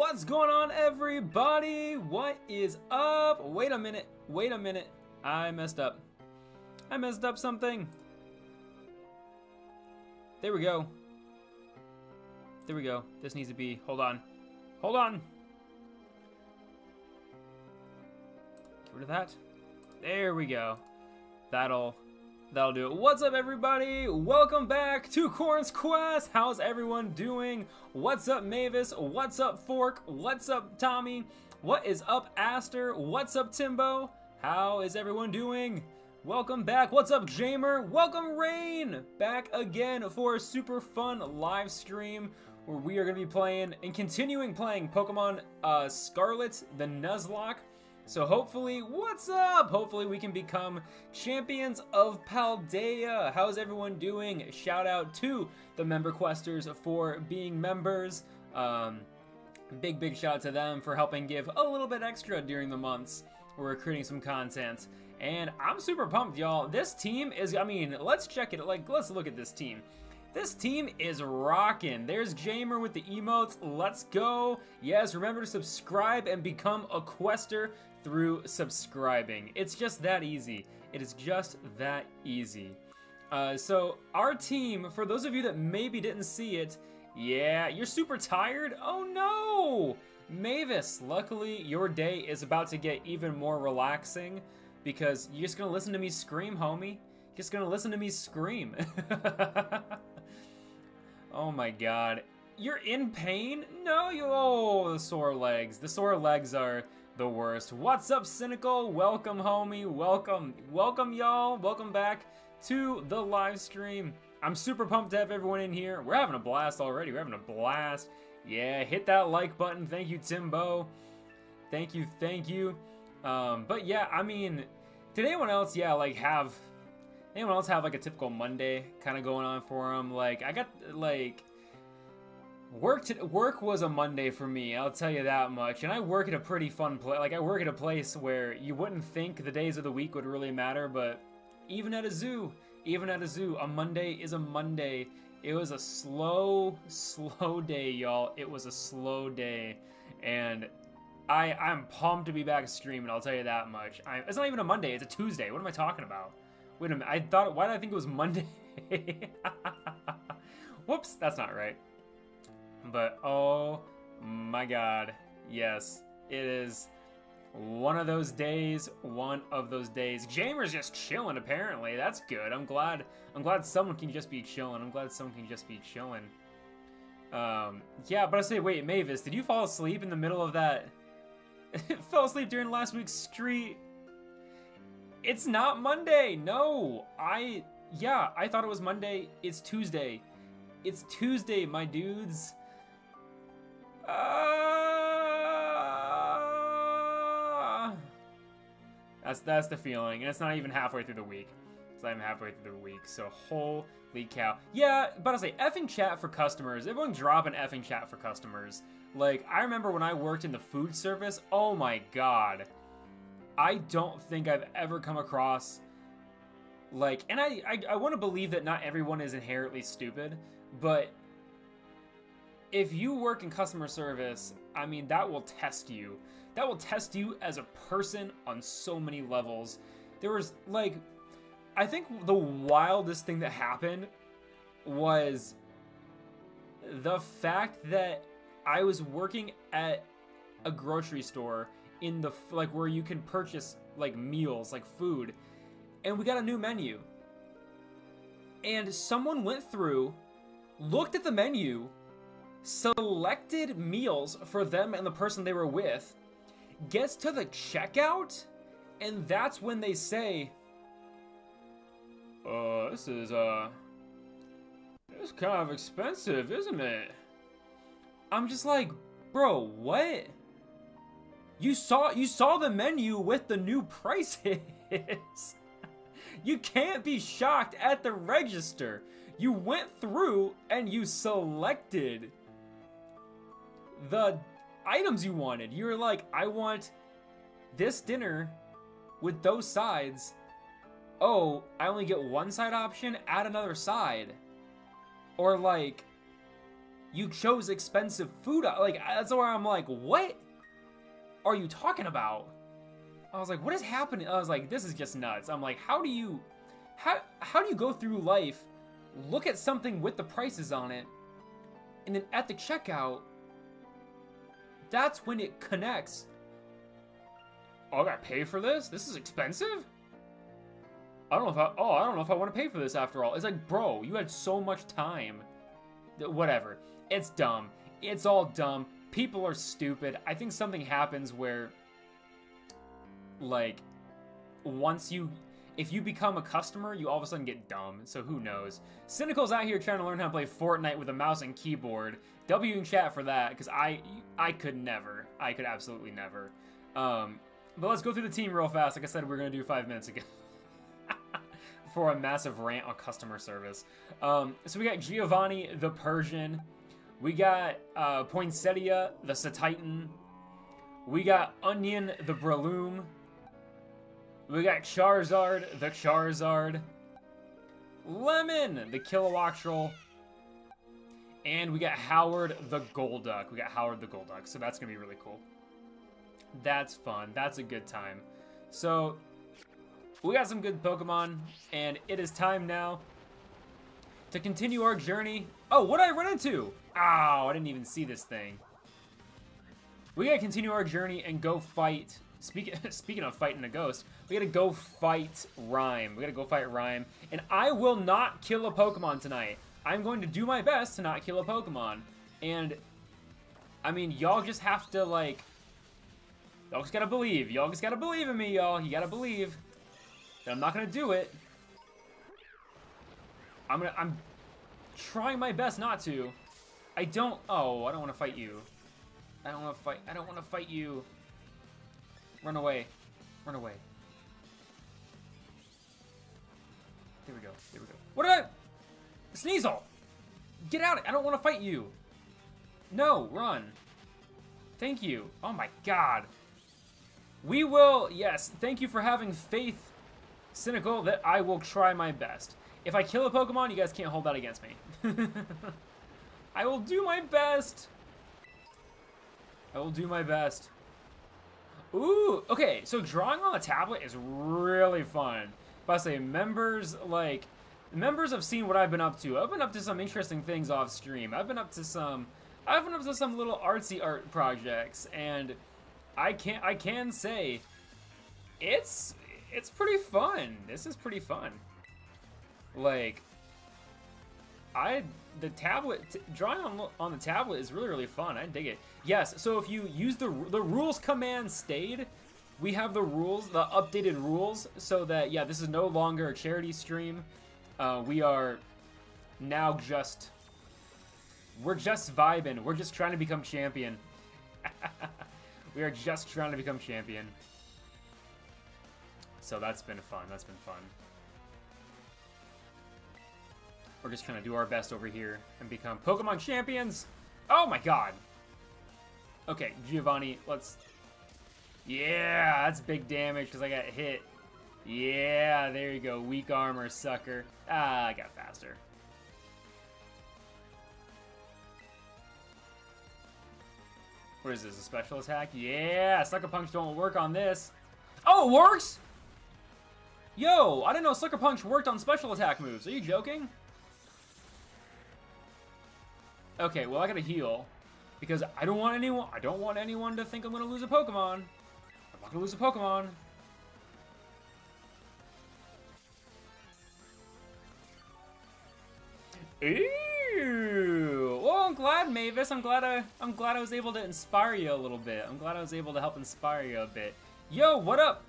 What's going on, everybody? What is up? Wait a minute. I messed up. I messed up something. There we go. This needs to be, hold on. Get rid of that. There we go. That'll do it. What's up, everybody? Welcome back to Quoorn's Quest. How's everyone doing? What's up, Mavis? What's up, Fork? What's up, Tommy? What is up, Aster? What's up, Timbo? How is everyone doing? Welcome back. What's up, Jamer? Welcome, Rain! Back again for a super fun live stream where we are going to be playing and continuing playing Pokemon Scarlet, the Nuzlocke. So hopefully, what's up? Hopefully we can become champions of Paldea. How's everyone doing? Shout out to the member questers for being members. Big shout out to them for helping give a little bit extra during the months. We're creating some content. And I'm super pumped, y'all. This team is, I mean, let's check it. Let's look at this team. This team is rocking. There's Jamer with the emotes. Let's go. Yes, remember to subscribe and become a quester through subscribing. It's just that easy. It is just that easy. So our team, for those of you that maybe didn't see it, yeah, you're super tired? Oh no! Mavis, luckily your day is about to get even more relaxing because you're just gonna listen to me scream, homie. Just gonna listen to me scream. Oh my god. You're in pain? No, oh, the sore legs. The sore legs are the worst. What's up, Cynical? Welcome, homie. Welcome, y'all. Welcome back to the live stream. I'm super pumped to have everyone in here. We're having a blast already. We're having a blast. Yeah, hit that like button. Thank you, Timbo. Thank you. But yeah, I mean, did anyone else, anyone else have like a typical Monday kind of going on for them? Like, I got like work was a Monday for me, I'll tell you that much. And I work at a pretty fun place. Like, I work at a place where you wouldn't think the days of the week would really matter, but even at a zoo, a Monday is a Monday. It was a slow day, y'all. It was a slow day, and I'm pumped to be back streaming. I'll tell you that much. It's not even a Monday. It's a Tuesday. What am I talking about? Wait a minute, why did I think it was Monday? Whoops, that's not right. But, oh my god, yes, it is one of those days. Jamer's just chilling, apparently. That's good. I'm glad someone can just be chilling. Yeah, but I say, wait, Mavis, did you fall asleep in the middle of that? Fell asleep during last week's street? It's not Monday. No, I thought it was Monday. It's Tuesday. It's Tuesday, my dudes. That's the feeling, and it's not even halfway through the week. So holy cow. Yeah, but I'll say effing chat for customers. Everyone drop an effing chat for customers. Like, I remember when I worked in the food service. Oh my god. I don't think I've ever come across, like, and I want to believe that not everyone is inherently stupid, but if you work in customer service, I mean, that will test you. That will test you as a person on so many levels. There was, like, I think the wildest thing that happened was the fact that I was working at a grocery store in the, like, where you can purchase, like, meals, like, food, and we got a new menu, and someone went through, looked at the menu, selected meals for them and the person they were with, gets to the checkout, and that's when they say, this is kind of expensive, isn't it? I'm just like, bro, what? You saw the menu with the new prices. You can't be shocked at the register. You went through and you selected the items you wanted. You were like, I want this dinner with those sides. Oh, I only get one side option? Add another side. Or like, You chose expensive food. Like, that's where I'm like, what are you talking about? I was like, what is happening? I was like, this is just nuts. I'm like, how do you go through life, look at something with the prices on it, and then at the checkout, that's when it connects. Oh, I gotta pay for this? This is expensive? I don't know if I want to pay for this after all. It's like, bro, you had so much time. Whatever. It's dumb. It's all dumb. People are stupid. I think something happens where, like, if you become a customer, you all of a sudden get dumb, so who knows. Cynical's out here trying to learn how to play Fortnite with a mouse and keyboard. W in chat for that, because I could never. I could absolutely never. But let's go through the team real fast, like I said we were going to do 5 minutes ago. For a massive rant on customer service. So we got Giovanni the Persian. We got Poinsettia the Satitan. We got Onion the Breloom. We got Charizard the Charizard. Lemon the Kilowattrel. And we got Howard the Golduck. So that's going to be really cool. That's fun. That's a good time. So we got some good Pokemon, and it is time now to continue our journey. Oh, what did I run into? Oh, I didn't even see this thing. We gotta continue our journey and go fight. Speaking of fighting a ghost, we gotta go fight Rhyme. And I will not kill a Pokemon tonight. I'm going to do my best to not kill a Pokemon. And, I mean, y'all just have to, like, y'all just gotta believe. Y'all just gotta believe in me, y'all. You gotta believe. I'm not gonna do it. I'm trying my best not to. I don't want to fight you. I don't want to fight you. Run away. There we go. What did I? Sneasel! Get out! I don't want to fight you. No, run. Thank you. Oh my god. We will, yes, thank you for having faith, Cynical, that I will try my best. If I kill a Pokemon, you guys can't hold that against me. I will do my best. Ooh, okay, so drawing on the tablet is really fun. But I say members have seen what I've been up to. I've been up to some interesting things off stream. I've been up to some little artsy art projects, and I can say it's pretty fun. This is pretty fun. Like, drawing on the tablet is really, really fun. I dig it. Yes, so if you use the rules command stayed, we have the rules, the updated rules, so that, yeah, this is no longer a charity stream. We are now we're just vibing. We're just trying to become champion. We are just trying to become champion. So that's been fun. We're just trying to do our best over here and become Pokemon champions. Oh my god. Okay, Giovanni, let's... Yeah, that's big damage because I got hit. Yeah, there you go. Weak armor, sucker. Ah, I got faster. What is this, a special attack? Yeah, Sucker Punch don't work on this. Oh, it works? Yo, I didn't know Sucker Punch worked on special attack moves. Are you joking? Okay, well I gotta heal because I don't want anyone to think I'm gonna lose a Pokemon. I'm not gonna lose a Pokemon. Ew. Well, I'm glad, Mavis. I'm glad I was able to inspire you a little bit. I'm glad I was able to help inspire you a bit. Yo, what up?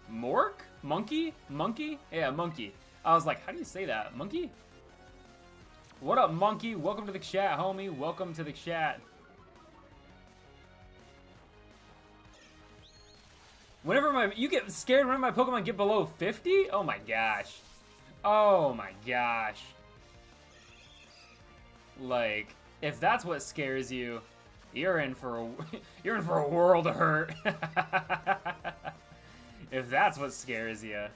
Mork? Monkey? Monkey? Yeah, Monkey. I was like, how do you say that? Monkey? What up, Monkey? Welcome to the chat, homie. Welcome to the chat. Whenever you get scared whenever my Pokemon get below 50? Oh my gosh. Oh my gosh. Like, if that's what scares you, you're in for a world of hurt. If that's what scares you.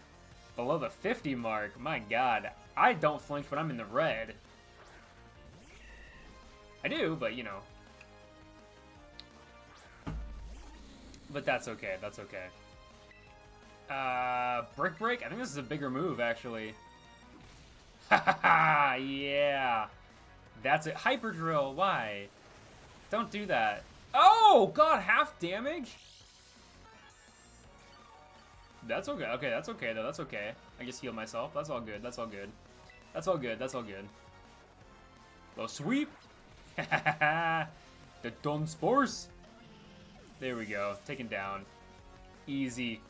Below the 50 mark, my god. I don't flinch when I'm in the red. I do, but you know. But that's okay, that's okay. Brick Break? I think this is a bigger move, actually. Hahaha, yeah. That's it. Hyper Drill, why? Don't do that. Oh, God, half damage? That's okay, okay, that's okay, though, that's okay. I just healed myself, that's all good, that's all good. That's all good, that's all good. Little sweep. The Dunsparce. There we go, taken down. Easy.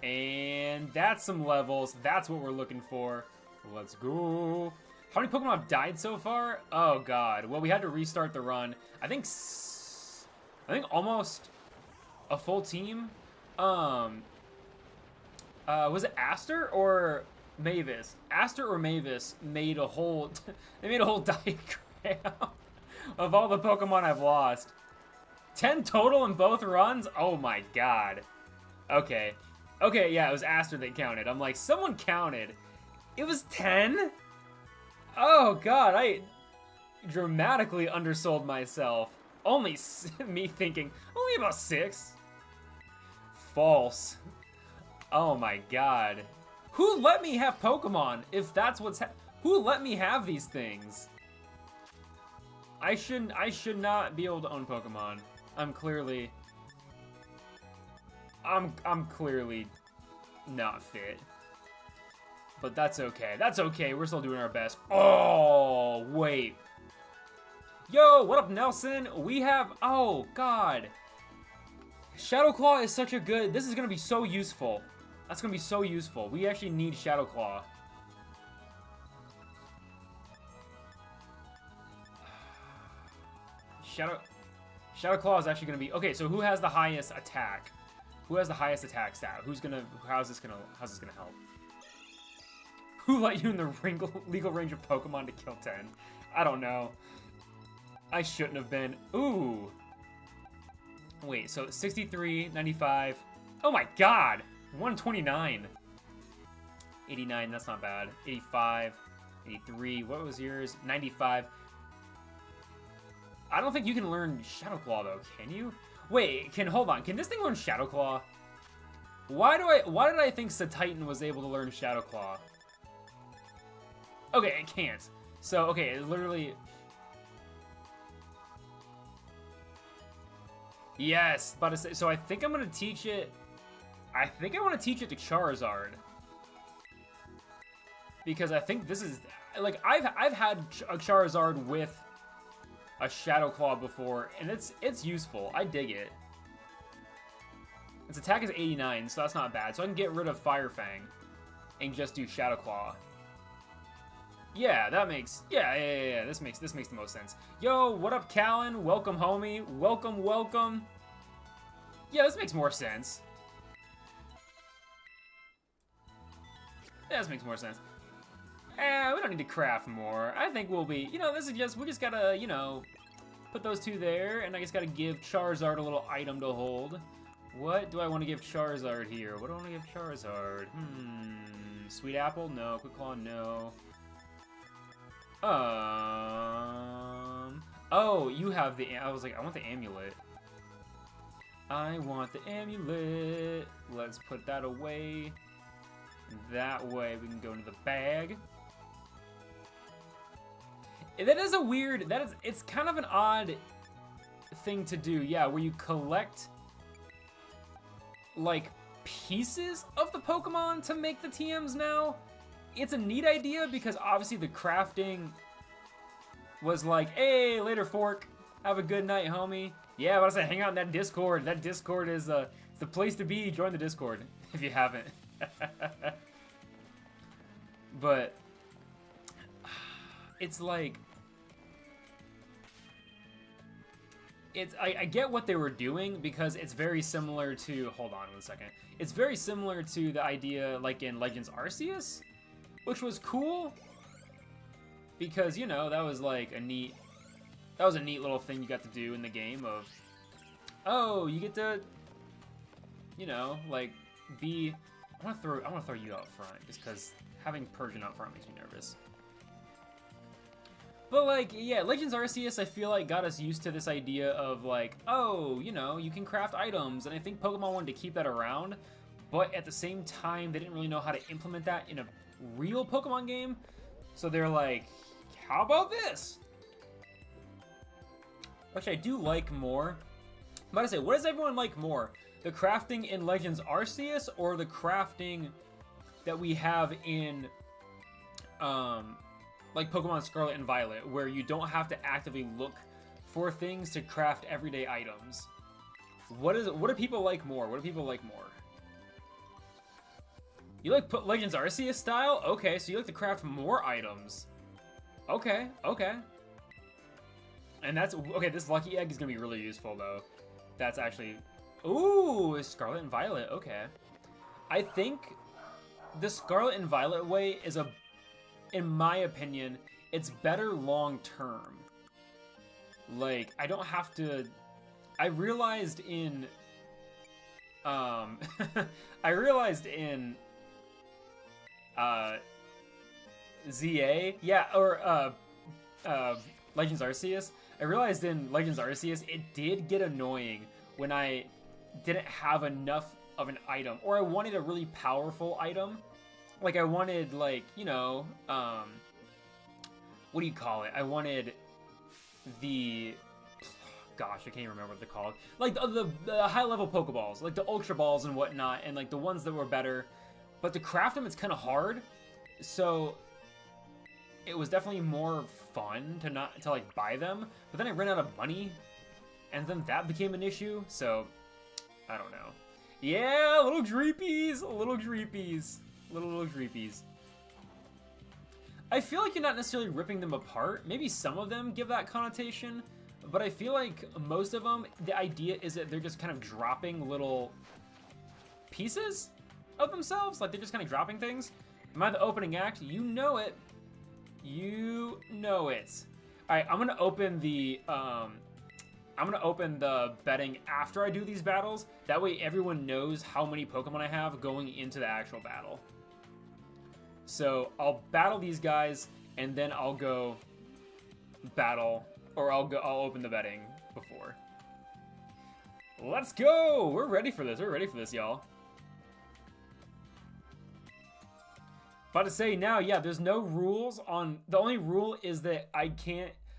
And that's some levels. That's what we're looking for. Let's go. How many Pokemon have died so far? Oh God. Well, we had to restart the run. I think almost a full team. Was it Aster or Mavis? Aster or Mavis made a whole. They made a whole diagram of all the Pokemon I've lost. 10 total in both runs? Oh my God. Okay. Okay, yeah, it was Aster that counted. I'm like, someone counted. It was 10? Oh God, I dramatically undersold myself. Only me thinking, only about 6. False. Oh my God. Who let me have Pokemon if that's what's who let me have these things? I should not be able to own Pokemon. I'm clearly not fit. But that's okay. That's okay. We're still doing our best. Oh, wait. Yo, what up, Nelson? We have... Oh, God. Shadow Claw is such a good... This is going to be so useful. That's going to be so useful. We actually need Shadow Claw. Shadow Claw is actually going to be... Okay, so who has the highest attack? Who has the highest attack stat? How's this gonna help? Who let you in the legal range of Pokemon to kill 10? I don't know. I shouldn't have been. Ooh. Wait, so 63, 95. Oh my God! 129. 89, that's not bad. 85, 83, what was yours? 95. I don't think you can learn Shadow Claw though, can you? Wait, hold on, can this thing learn Shadow Claw? Why did I think Titan was able to learn Shadow Claw? Okay, it can't. So, okay, it literally... Yes, but so I think I'm gonna teach it... I think I want to teach it to Charizard. Because I think this is... Like, I've had a Charizard with a Shadow Claw before, and it's useful. I dig it. Its attack is 89, so that's not bad. So I can get rid of Fire Fang and just do Shadow Claw. Yeah, that makes... Yeah. This makes the most sense. Yo, what up, Callan? Welcome, homie. Welcome, welcome. Yeah, this makes more sense. Yeah, this makes more sense. We don't need to craft more. I think we'll be... You know, this is just... We just gotta, you know... Put those two there, and I just gotta give Charizard a little item to hold. What do I want to give Charizard here? What do I want to give Charizard? Sweet Apple? No. Quick Claw? No. Oh, you have the... I was like, I want the amulet. I want the amulet. Let's put that away. That way we can go into the bag. That is a weird... It's kind of an odd thing to do. Yeah, where you collect... like, pieces of the Pokemon to make the TMs now. It's a neat idea because obviously the crafting was like, hey, later, Fork. Have a good night, homie. Yeah, but I said hang out in that Discord. That Discord is the place to be. Join the Discord if you haven't. But it's like... I get what they were doing because it's very similar to... Hold on 1 second. It's very similar to the idea like in Legends Arceus, which was cool because, you know, that was like a neat... That was a neat little thing you got to do in the game of... Oh, you get to... You know, like, be... I want to throw you out front just because having Persian out front makes me nervous. But like, yeah, Legends Arceus, I feel like got us used to this idea of like, oh, you know, you can craft items, and I think Pokemon wanted to keep that around, but at the same time, they didn't really know how to implement that in a real Pokemon game, so they're like, how about this? Which I do like more. I'm about to say, what does everyone like more? The crafting in Legends Arceus or the crafting that we have in, like Pokemon Scarlet and Violet, where you don't have to actively look for things to craft everyday items? What do people like more? What do people like more? You like Legends Arceus style? Okay, so you like to craft more items. Okay, okay. And that's, okay, this Lucky Egg is gonna be really useful though. That's actually, ooh, Scarlet and Violet, okay. I think the Scarlet and Violet way is in my opinion, it's better long term. Like, I don't have to, I realized in, ZA, yeah, or, Legends Arceus, I realized in Legends Arceus, it did get annoying when I didn't have enough of an item, or I wanted a really powerful item. Like, I wanted, like, you know, what do you call it? I wanted the, gosh, I can't even remember what they're called. Like, the high-level Pokeballs, like the Ultra Balls and whatnot, and, like, the ones that were better. But to craft them, it's kind of hard. So it was definitely more fun to like buy them, but then I ran out of money, and then that became an issue. So I don't know. Yeah, little Dreepies, little Dreepies, little Dreepies. I feel like you're not necessarily ripping them apart. Maybe some of them give that connotation, but I feel like most of them, the idea is that they're just kind of dropping little pieces of themselves. Like, they're just kind of dropping things. Am I the opening act? You know it. You know it. All right, I'm gonna open the betting after I do these battles. That way everyone knows how many Pokemon I have going into the actual battle. So I'll battle these guys, and then I'll go battle, or I'll open the betting before. Let's go! We're ready for this. We're ready for this, y'all. About to say now, yeah, there's no rules on, the only rule is that I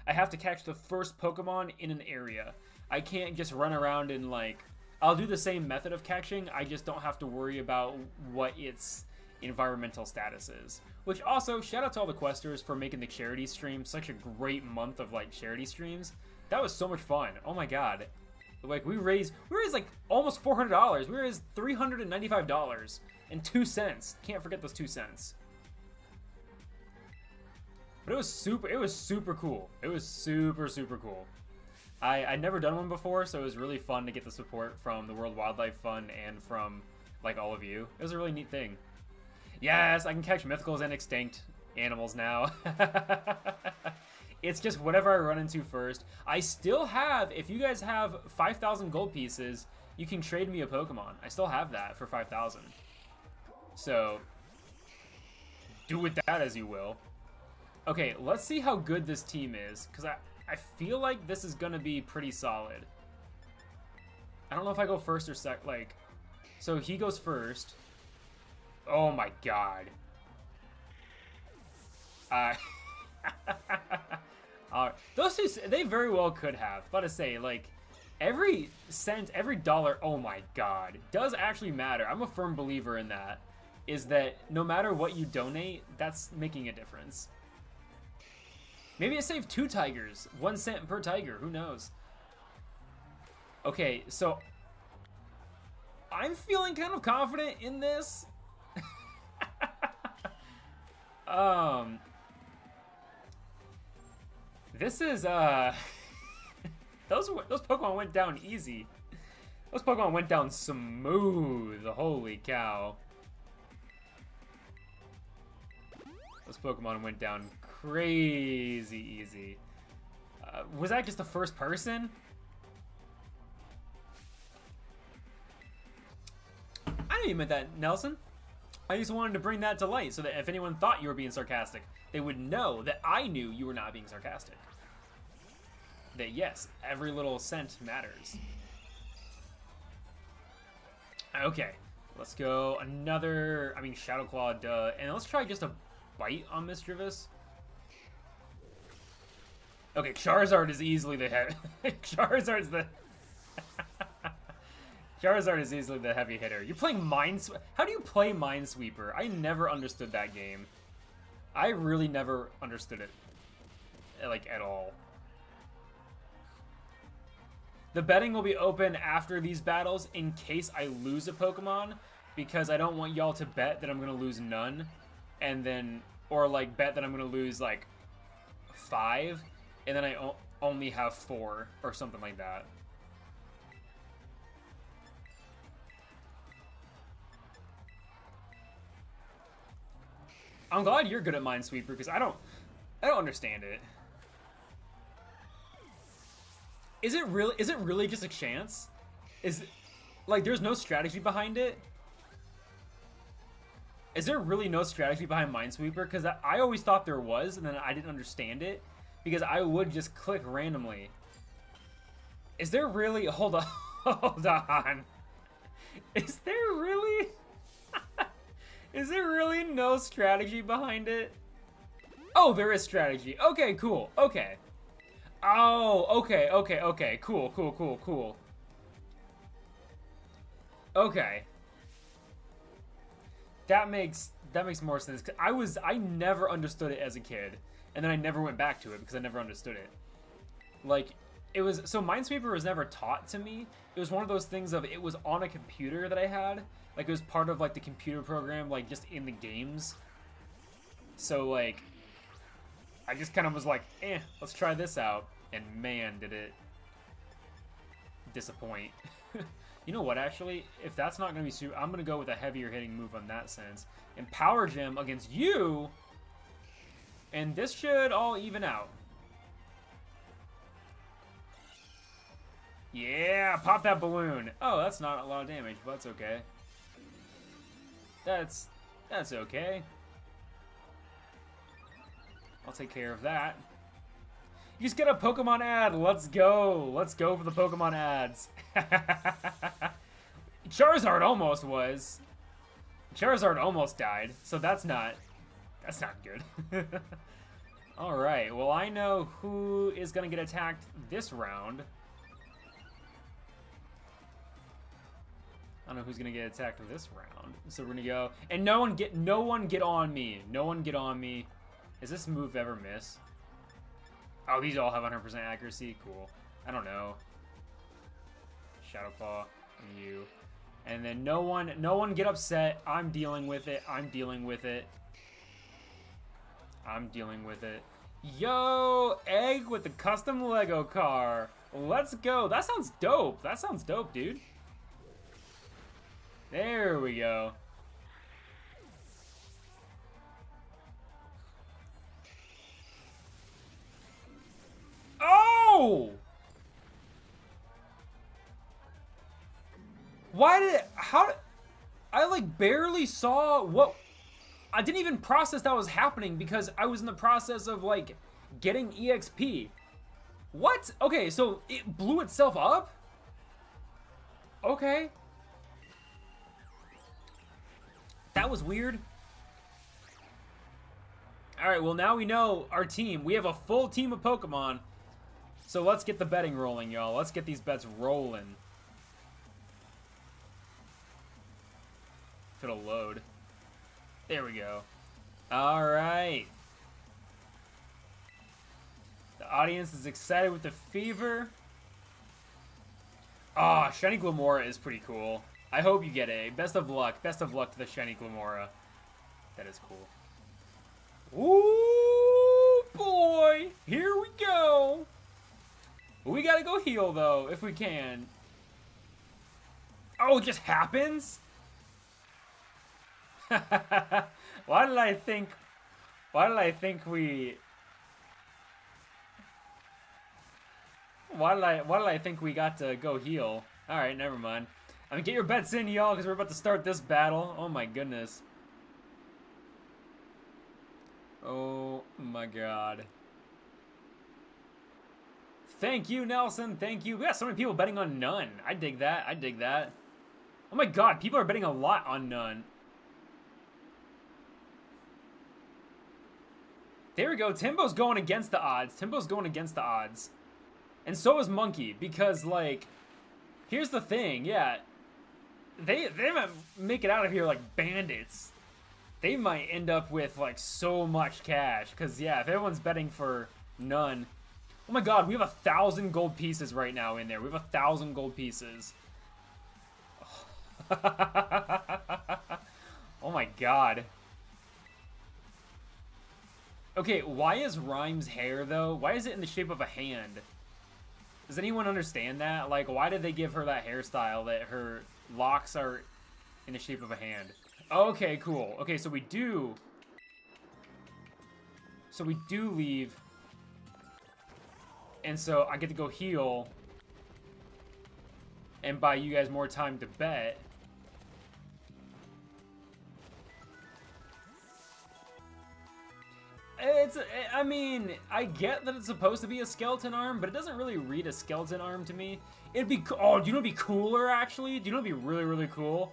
have to catch the first Pokemon in an area. I can't just run around and like, I'll do the same method of catching, I just don't have to worry about what its environmental status is. Which also, shout out to all the questers for making the charity stream such a great month of like charity streams. That was so much fun. Oh my god. Like, we raised like almost $400. We raised $395.02. Can't forget those 2 cents. But it was super cool. It was super cool. I'd never done one before, so it was really fun to get the support from the World Wildlife Fund and from, like, all of you. It was a really neat thing. Yes, I can catch mythicals and extinct animals now. It's just whatever I run into first. I still have, if you guys have 5,000 gold pieces, you can trade me a Pokemon. I still have that for 5,000. So, do with that as you will. Okay, let's see how good this team is, because I feel like this is going to be pretty solid. I don't know if I go first or like, so he goes first. Oh my god. Those two, they very well could have. About to say, like, every cent, every dollar, oh my god, does actually matter. I'm a firm believer in that. Is that no matter what you donate, that's making a difference. Maybe it saved 2 tigers. 1 cent per tiger. Who knows? Okay, so I'm feeling kind of confident in this. This is those Pokemon went down easy. Those Pokemon went down smooth. Holy cow. Those Pokemon went down crazy easy. Was that just the first person? I know you meant that, Nelson. I just wanted to bring that to light so that if anyone thought you were being sarcastic, they would know that I knew you were not being sarcastic. That yes, every little cent matters. Okay, let's go another, Shadow Claw, duh. And let's try just a bite on Mischievous. Okay, Charizard is easily the heavy. Charizard is easily the heavy hitter. You're playing How do you play Minesweeper? I never understood that game. I really never understood it, like, at all. The betting will be open after these battles in case I lose a Pokemon, because I don't want y'all to bet that I'm gonna lose none, and then, or like bet that I'm gonna lose like 5, and then I only have 4 or something like that. I'm glad you're good at Minesweeper because I don't understand it. Is it really just a chance? Like, there's no strategy behind it? Is there really no strategy behind Minesweeper? Because I always thought there was, and then I didn't understand it. Because I would just click randomly. Is there really... Hold on. Hold on. Is there really... Is there really no strategy behind it? Oh, there is strategy. Okay, cool. Okay. Oh, okay. Cool. Okay. That makes more sense. 'Cause I never understood it as a kid, and then I never went back to it because I never understood it. Like, so Minesweeper was never taught to me. It was one of those things of, it was on a computer that I had. Like, it was part of, like, the computer program, like, just in the games. So, like, I just kind of was like, let's try this out. And man, did it disappoint. You know what, actually? If that's not going to be super, I'm going to go with a heavier hitting move on that sense. And Power Gem against you. And this should all even out. Yeah, pop that balloon. Oh, that's not a lot of damage, but that's okay. That's okay. I'll take care of that. You just get a Pokemon ad. Let's go. Let's go for the Pokemon ads. Charizard almost was. Charizard almost died, so that's not good. All right. Well, I know who is going to get attacked this round. I don't know who's gonna get attacked this round. So we're gonna go, and no one get on me. No one get on me. Does this move ever miss? Oh, these all have 100% accuracy. Cool. I don't know. Shadow Claw and you, and then no one get upset. I'm dealing with it. Yo, Egg with the custom Lego car. Let's go. That sounds dope. Dude. There we go. Oh! I like barely saw what, I didn't even process that was happening because I was in the process of like getting EXP. What? Okay, so it blew itself up? Okay. That was weird. Alright, well now we know our team. We have a full team of Pokemon. So let's get the betting rolling, y'all. Let's get these bets rolling. If it'll load. There we go. Alright. The audience is excited with the fever. Ah, Shiny Glamora is pretty cool. I hope you get a. Best of luck. Best of luck to the Shiny Glamora. That is cool. Ooh, boy. Here we go. We gotta go heal, though, if we can. Oh, it just happens? Why did I think we got to go heal? Alright, never mind. I mean, get your bets in, y'all, because we're about to start this battle. Oh my goodness. Oh my god. Thank you, Nelson. Thank you. We got so many people betting on none. I dig that. I dig that. Oh my god, people are betting a lot on none. There we go. Timbo's going against the odds. Timbo's going against the odds. And so is Monkey, because, like, here's the thing, yeah. They might make it out of here like bandits. They might end up with, like, so much cash. Because, yeah, if everyone's betting for none. Oh my god, we have 1,000 gold pieces right now in there. We have 1,000 gold pieces. Oh my god. Okay, why is Rhyme's hair, though? Why is it in the shape of a hand? Does anyone understand that? Like, why did they give her that hairstyle that her locks are in the shape of a hand? Okay, cool. Okay, so we do... So we do leave. And so I get to go heal. And buy you guys more time to bet. I mean, I get that it's supposed to be a skeleton arm, but it doesn't really read a skeleton arm to me. It'd be, oh, do you know what'd be cooler, actually? Do you know what'd be really, really cool?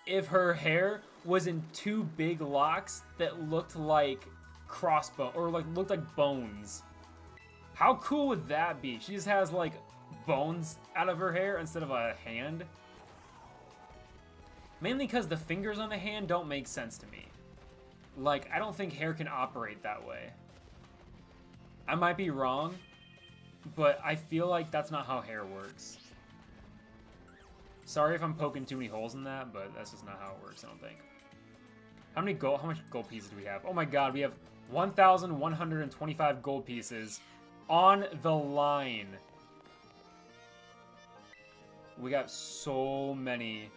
If her hair was in 2 big locks that looked like crossbones, or like looked like bones. How cool would that be? She just has, like, bones out of her hair instead of a hand. Mainly because the fingers on the hand don't make sense to me. Like, I don't think hair can operate that way. I might be wrong, but I feel like that's not how hair works. Sorry if I'm poking too many holes in that, but that's just not how it works, I don't think. How much gold pieces do we have? Oh my god, we have 1,125 gold pieces on the line. We got so many.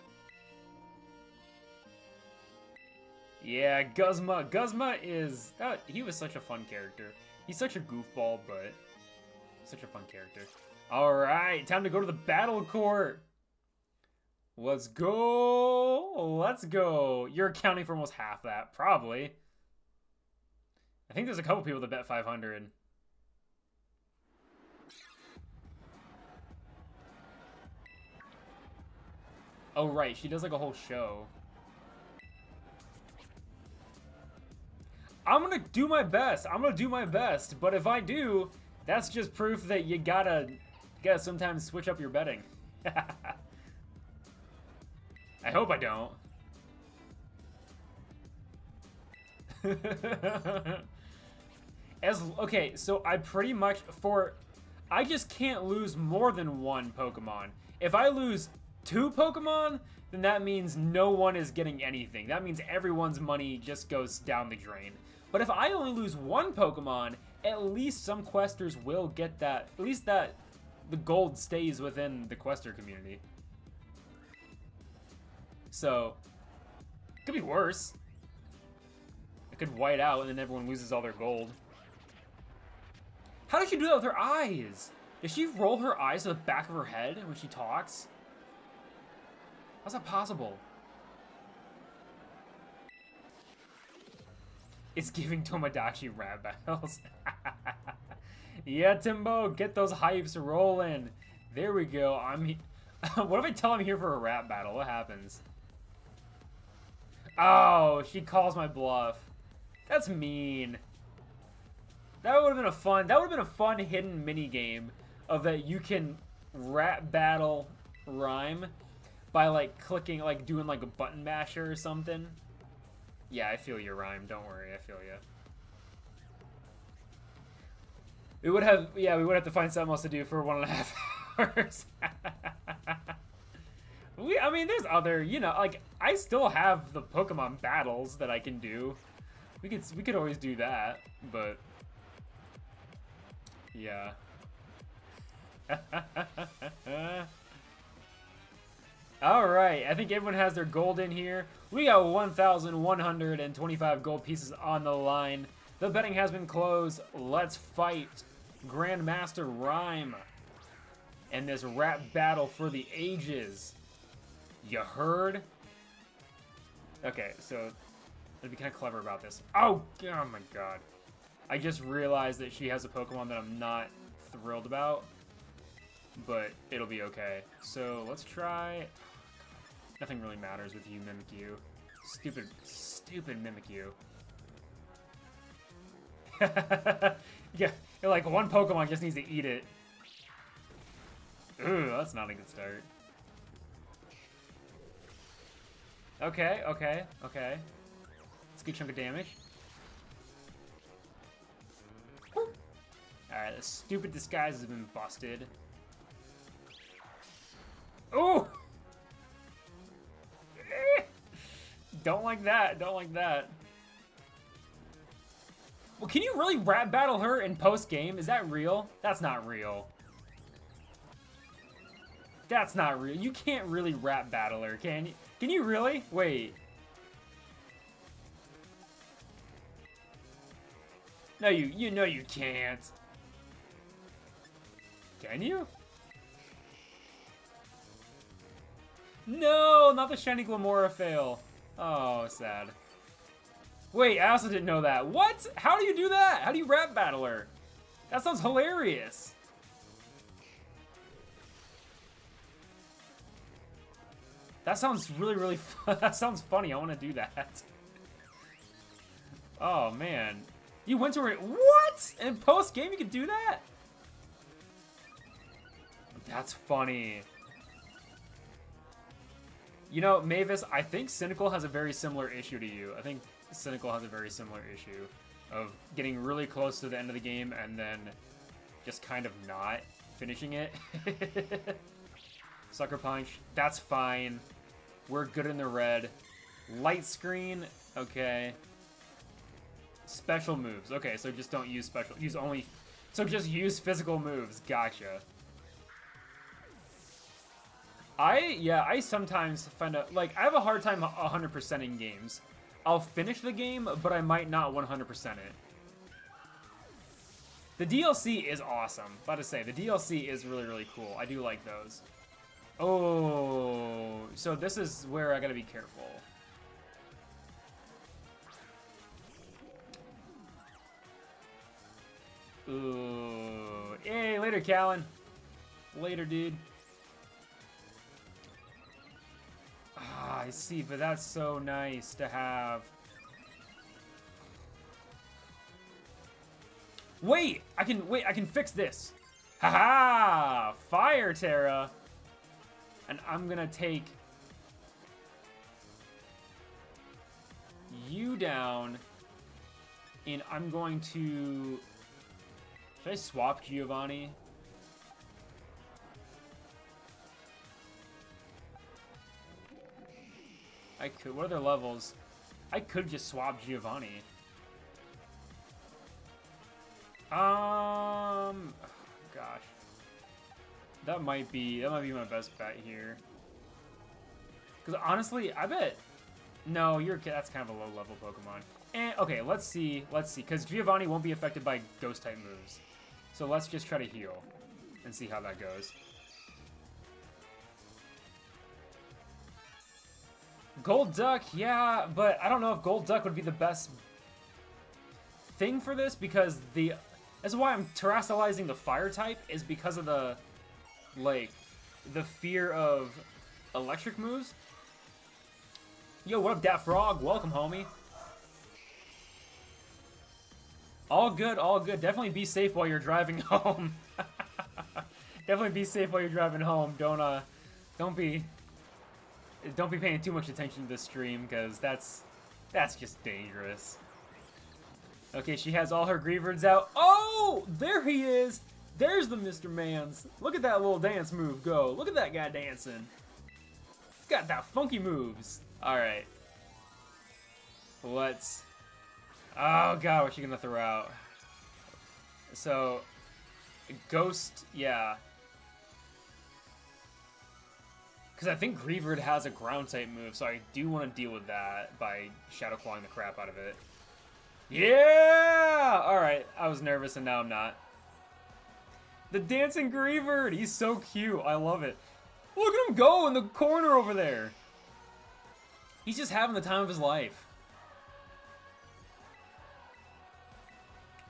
Yeah, Guzma. Guzma is... he was such a fun character. He's such a goofball, but such a fun character. Alright, time to go to the battle court. Let's go. Let's go. You're accounting for almost half that. Probably. I think there's a couple people that bet 500. Oh, right. She does like a whole show. I'm gonna do my best. I'm gonna do my best. But if I do, that's just proof that you gotta sometimes switch up your betting. I hope I don't. Okay, so I pretty much I just can't lose more than 1 Pokemon. If I lose 2 Pokemon, then that means no one is getting anything. That means everyone's money just goes down the drain. But if I only lose 1 Pokemon, at least some questers will get that. At least that the gold stays within the quester community. So, it could be worse. It could white out and then everyone loses all their gold. How does she do that with her eyes? Does she roll her eyes to the back of her head when she talks? How's that possible? It's giving Tomodachi rap battles. Yeah, Timbo, get those hypes rolling. There we go. What if I tell I'm here for a rap battle? What happens? Oh, she calls my bluff. That's mean. That would have been a fun hidden mini game of that you can rap battle rhyme by like clicking, like doing like a button masher or something. Yeah, I feel your rhyme. Don't worry, I feel you. We would have to find something else to do for 1.5 hours. I mean, there's other, you know, like I still have the Pokemon battles that I can do. We could always do that, but yeah. Alright, I think everyone has their gold in here. We got 1,125 gold pieces on the line. The betting has been closed. Let's fight Grandmaster Rhyme and this rap battle for the ages. You heard? Okay, so let's be kind of clever about this. Oh my god. I just realized that she has a Pokemon that I'm not thrilled about, but it'll be okay. So let's try... Nothing really matters with you, Mimikyu. Stupid Mimikyu. Yeah, like one Pokemon just needs to eat it. Ooh, that's not a good start. Okay. It's a good chunk of damage. Alright, the stupid disguise has been busted. Ooh! Don't like that. Well, can you really rap battle her in post-game? Is that real? That's not real. That's not real. You can't really rap battle her, can you? Can you really? Wait. No, you know you can't. Can you? No, not the shiny Glamora fail. Oh, sad. Wait, I also didn't know that. What? How do you do that? How do you rap battle her? That sounds hilarious. That sounds really fun. That sounds funny. I want to do that. Oh, man. You went to her. What? In post-game you could do that? That's funny. You know, Mavis, I think Cynical has a very similar issue to you. I think Cynical has a very similar issue of getting really close to the end of the game and then just kind of not finishing it. Sucker Punch, that's fine. We're good in the red. Light Screen, okay. Special moves, okay, so just don't use special, so just use physical moves, gotcha. I sometimes find out, like, I have a hard time 100%ing games. I'll finish the game, but I might not 100% it. The DLC is awesome. About to say, the DLC is really cool. I do like those. Oh, so this is where I gotta be careful. Ooh, hey, later, Callan. Later, dude. Ah, I see, but that's so nice to have. Wait, I can fix this. Haha! Fire Terra. And I'm gonna take you down, and I'm going to... Should I swap Giovanni? I could. What are their levels? I could just swap Giovanni. Oh, gosh. That might be my best bet here. Because honestly, I bet... No, that's kind of a low-level Pokemon. And, okay, let's see. Because Giovanni won't be affected by Ghost-type moves. So let's just try to heal and see how that goes. Gold Duck, yeah, but I don't know if Gold Duck would be the best thing for this, because that's why I'm terrestrializing the fire type, is because of the fear of electric moves. Yo, what up, Dat Frog? Welcome, homie. All good, all good. Definitely be safe while you're driving home. Definitely be safe while you're driving home. Don't be paying too much attention to the stream, because that's just dangerous. Okay, she has all her Greavards out. Oh, there he is. There's the Mr. Mans. Look at that little dance move go. Look at that guy dancing. He's got that funky moves. All right. Let's... Oh, God, what's she going to throw out? So, Ghost, yeah. Because I think Greavard has a ground-type move, so I do want to deal with that by Shadow Clawing the crap out of it. Yeah! Alright, I was nervous and now I'm not. The dancing Greavard! He's so cute. I love it. Look at him go in the corner over there. He's just having the time of his life.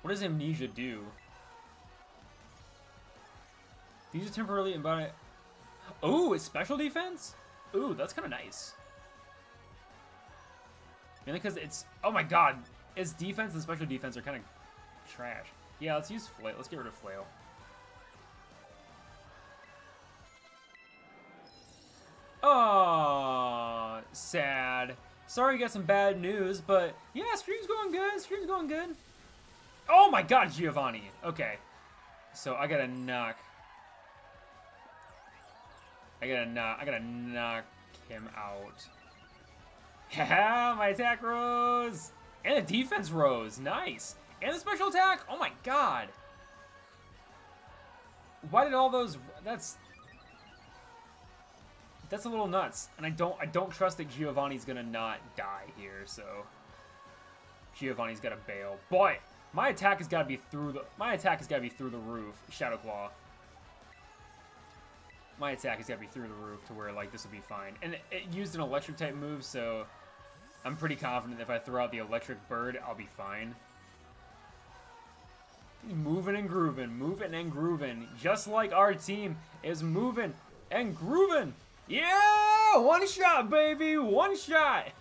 What does Amnesia do? These are temporarily embodied. Oh, it's special defense? Ooh, that's kind of nice. Mainly because it's... Oh my god. Its defense and special defense are kind of trash. Yeah, let's use Flail. Let's get rid of Flail. Oh, sad. Sorry you got some bad news, but yeah, stream's going good. Stream's going good. Oh my god, Giovanni. Okay. So I gotta knock. I gotta knock him out. Haha, my attack rose. And the defense rose. Nice. And the special attack. Oh my god. Why did all those... That's a little nuts. And I don't trust that Giovanni's gonna not die here, so Giovanni's gotta bail. Boy, my attack has gotta be through the roof, Shadow Claw. My attack has gotta be through the roof to where like this will be fine. And it used an electric type move, so I'm pretty confident if I throw out the electric bird, I'll be fine. Moving and grooving, just like our team is moving and grooving. Yeah, one shot, baby, one shot.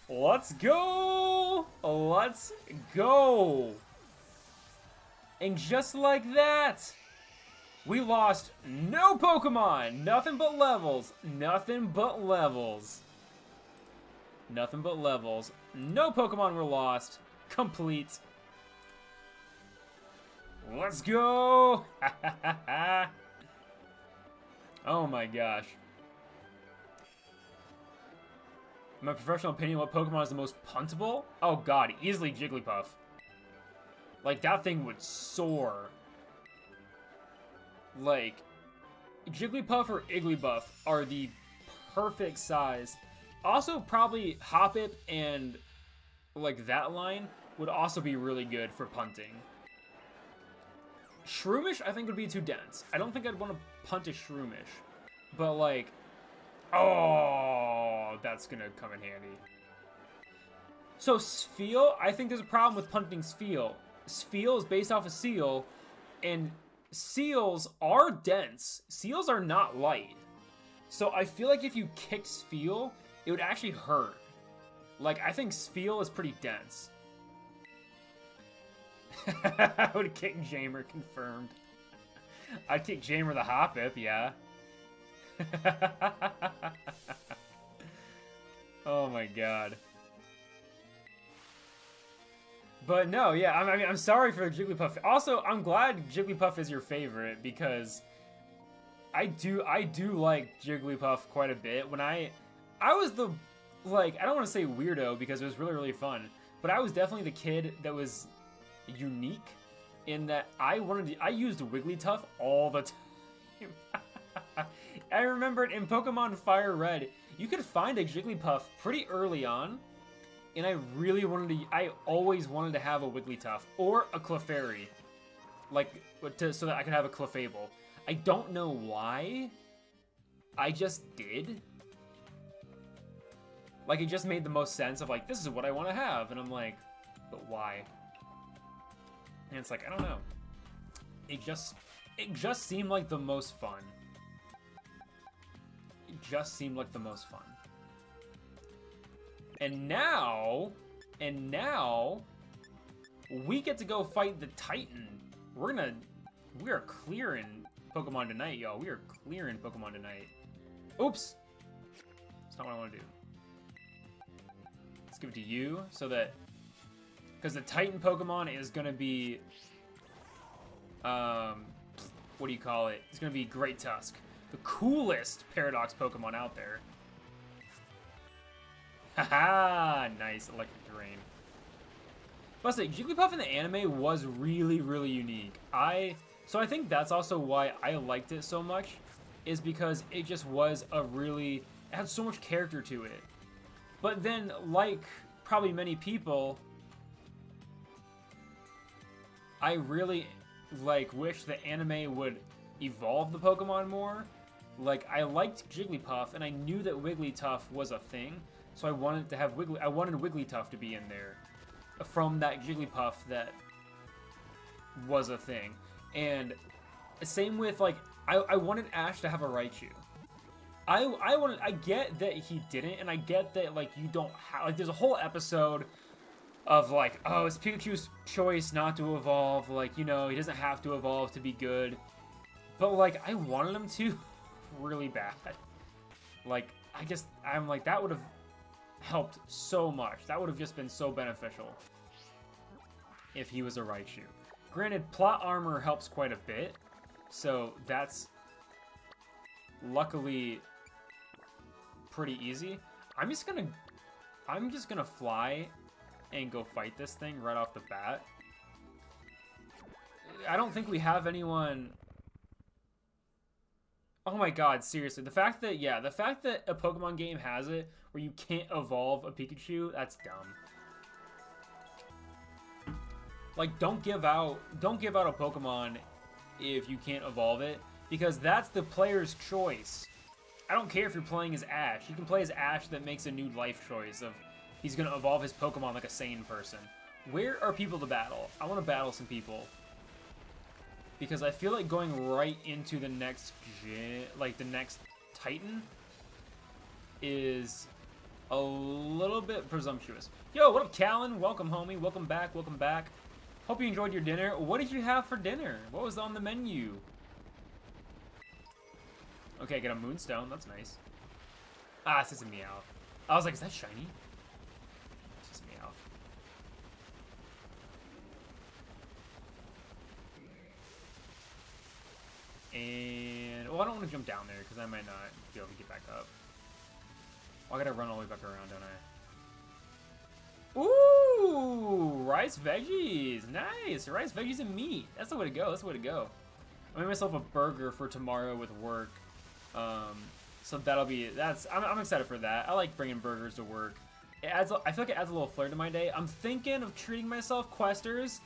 Let's go. Let's go. And just like that, we lost no Pokemon. Nothing but levels. Nothing but levels. Nothing but levels. No Pokemon were lost. Complete. Let's go. Oh my gosh. In my professional opinion, what Pokemon is the most puntable? Oh god, easily Jigglypuff. Like, that thing would soar. Like, Jigglypuff or Igglybuff are the perfect size. Also, probably Hoppip and, like, that line would also be really good for punting. Shroomish, I think, would be too dense. I don't think I'd want to punt a Shroomish. But, like... Oh, that's gonna come in handy. So, Spheal, I think there's a problem with punting Spheal. Spheal is based off a Seal, and Seals are dense. Seals are not light. So, I feel like if you kicked Spheal, it would actually hurt. Like, I think Spheal is pretty dense. I would kick Jamer, confirmed. I'd kick Jamer the Hoppip, yeah. Oh my god. But no, yeah, I mean, I'm sorry for Jigglypuff. Also, I'm glad Jigglypuff is your favorite because I do like Jigglypuff quite a bit. When I was the, like, I don't want to say weirdo because it was really, really fun, but I was definitely the kid that was unique in that I used Wigglytuff all the time. I remembered in Pokemon Fire Red, you could find a Jigglypuff pretty early on, and I always wanted to have a Wigglytuff or a Clefairy, like, so that I could have a Clefable. I don't know why, I just did. Like, it just made the most sense of, like, this is what I want to have, and I'm like, but why? And it's like, I don't know. It just seemed like the most fun. It just seemed like the most fun. And now, we get to go fight the Titan. We are clearing Pokemon tonight, y'all. We are clearing Pokemon tonight. Oops. That's not what I want to do. Let's give it to you, so that... Because the Titan Pokemon is going to be... what do you call it? It's going to be Great Tusk. The coolest Paradox Pokemon out there. Haha! Nice, Electric Terrain. But say, Jigglypuff in the anime was really, really unique. So I think that's also why I liked it so much, is because it just was a really... It had so much character to it. But then, like probably many people... I really, like, wish the anime would evolve the Pokemon more. Like, I liked Jigglypuff, and I knew that Wigglytuff was a thing, so I wanted to have I wanted Wigglytuff to be in there. from that Jigglypuff that was a thing. And same with, like, I wanted Ash to have a Raichu. I get that he didn't, and I get that, like, you don't have, like, there's a whole episode of, like, oh, it's Pikachu's choice not to evolve, like, you know, he doesn't have to evolve to be good. But, like, I wanted him to really bad. Like, I'm like, that would have helped so much. That would have just been so beneficial if he was a Raichu. Granted, plot armor helps quite a bit, so that's luckily pretty easy. I'm just gonna fly and go fight this thing right off the bat. I don't think we have anyone. Oh my god, seriously. The fact that a Pokemon game has it where you can't evolve a Pikachu, that's dumb. Like, don't give out a Pokemon if you can't evolve it, because that's the player's choice. I don't care if you're playing as Ash. You can play as Ash that makes a new life choice of he's gonna evolve his Pokemon like a sane person. Where are people to battle? I want to battle some people. Because I feel like going right into the next the next Titan is a little bit presumptuous. Yo, what up, Callan? Welcome, homie. Welcome back. Welcome back. Hope you enjoyed your dinner. What did you have for dinner? What was on the menu? Okay, get a Moonstone. That's nice. Ah, it says a Meowth. I was like, is that shiny? It's just Meowth. And, well, I don't want to jump down there because I might not be able to get back up. Oh, I gotta run all the way back around, don't I? Ooh, rice veggies. Nice. Rice veggies and meat. That's the way to go. That's the way to go. I made myself a burger for tomorrow with work. So that'll be, I'm excited for that. I like bringing burgers to work. I feel like it adds a little flair to my day. I'm thinking of treating myself. Questers,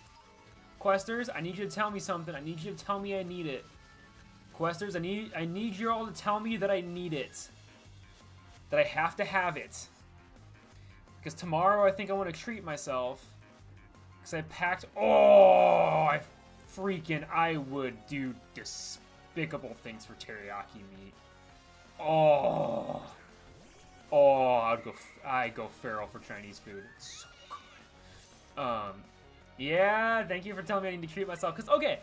I need you to tell me something. I need you to tell me I need it. Questers, I need you all to tell me that I need it. That I have to have it. Because tomorrow I think I want to treat myself. Because I packed, I would do despicable things for teriyaki meat. I'd go feral for Chinese food. It's so good. Yeah, thank you for telling me I need to treat myself. Because, okay,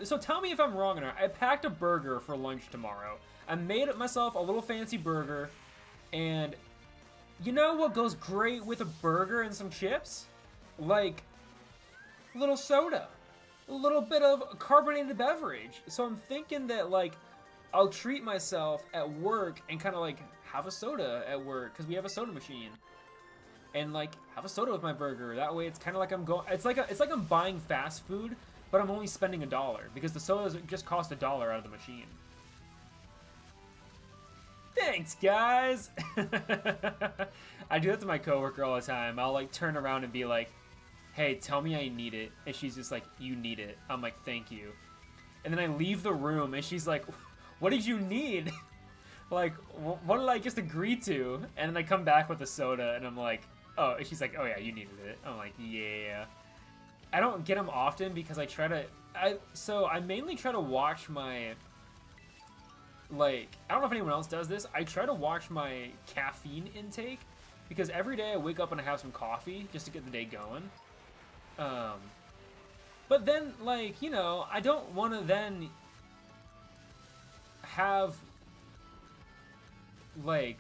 so tell me if I'm wrong or not. I packed a burger for lunch tomorrow. I made myself a little fancy burger. And you know what goes great with a burger and some chips? Like, a little soda. A little bit of carbonated beverage. So I'm thinking that, like, I'll treat myself at work and kind of, like, have a soda at work. Because we have a soda machine. And, like, have a soda with my burger. That way it's kind of like I'm going... It's like I'm buying fast food, but I'm only spending $1. Because the sodas just cost $1 out of the machine. Thanks, guys! I do that to my coworker all the time. I'll, like, turn around and be like, hey, tell me I need it. And she's just like, you need it. I'm like, thank you. And then I leave the room, and she's like, what did you need? Like, what did I just agree to? And then I come back with a soda, and I'm like, oh, and she's like, oh yeah, you needed it. I'm like, yeah. I don't get them often because I mainly try to watch my... Like, I don't know if anyone else does this. I try to watch my caffeine intake because every day I wake up and I have some coffee just to get the day going. But then, like, you know, I don't want to then have, like,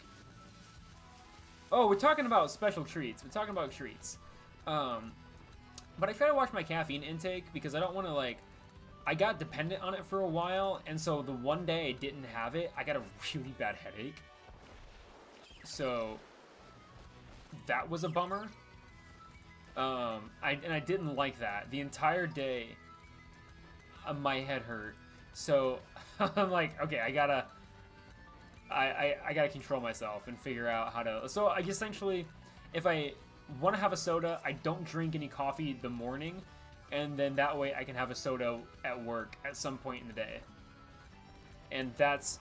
oh, we're talking about special treats. We're talking about treats. But I try to watch my caffeine intake because I don't want to, like, I got dependent on it for a while, and so the one day I didn't have it, I got a really bad headache. So that was a bummer. I didn't like that. The entire day, my head hurt. So I'm like, okay, I gotta control myself and figure out how to. So I essentially, if I want to have a soda, I don't drink any coffee the morning. And then that way I can have a soda at work at some point in the day. And that's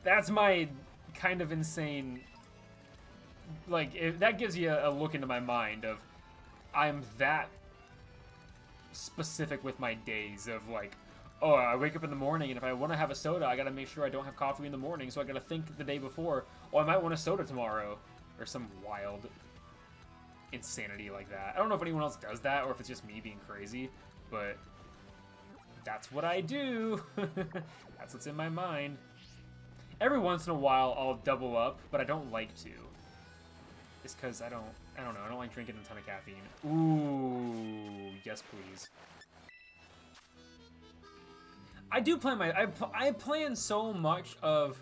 that's my kind of insane, like, that gives you a look into my mind of, I'm that specific with my days of like, oh, I wake up in the morning and if I want to have a soda, I gotta make sure I don't have coffee in the morning, so I gotta think the day before, oh, I might want a soda tomorrow, or some wild insanity like that. I don't know if anyone else does that or if it's just me being crazy, but that's what I do. That's what's in my mind. Every once in a while, I'll double up, but I don't like to. It's because I don't know, I don't like drinking a ton of caffeine. Ooh, yes please. I do plan I plan so much of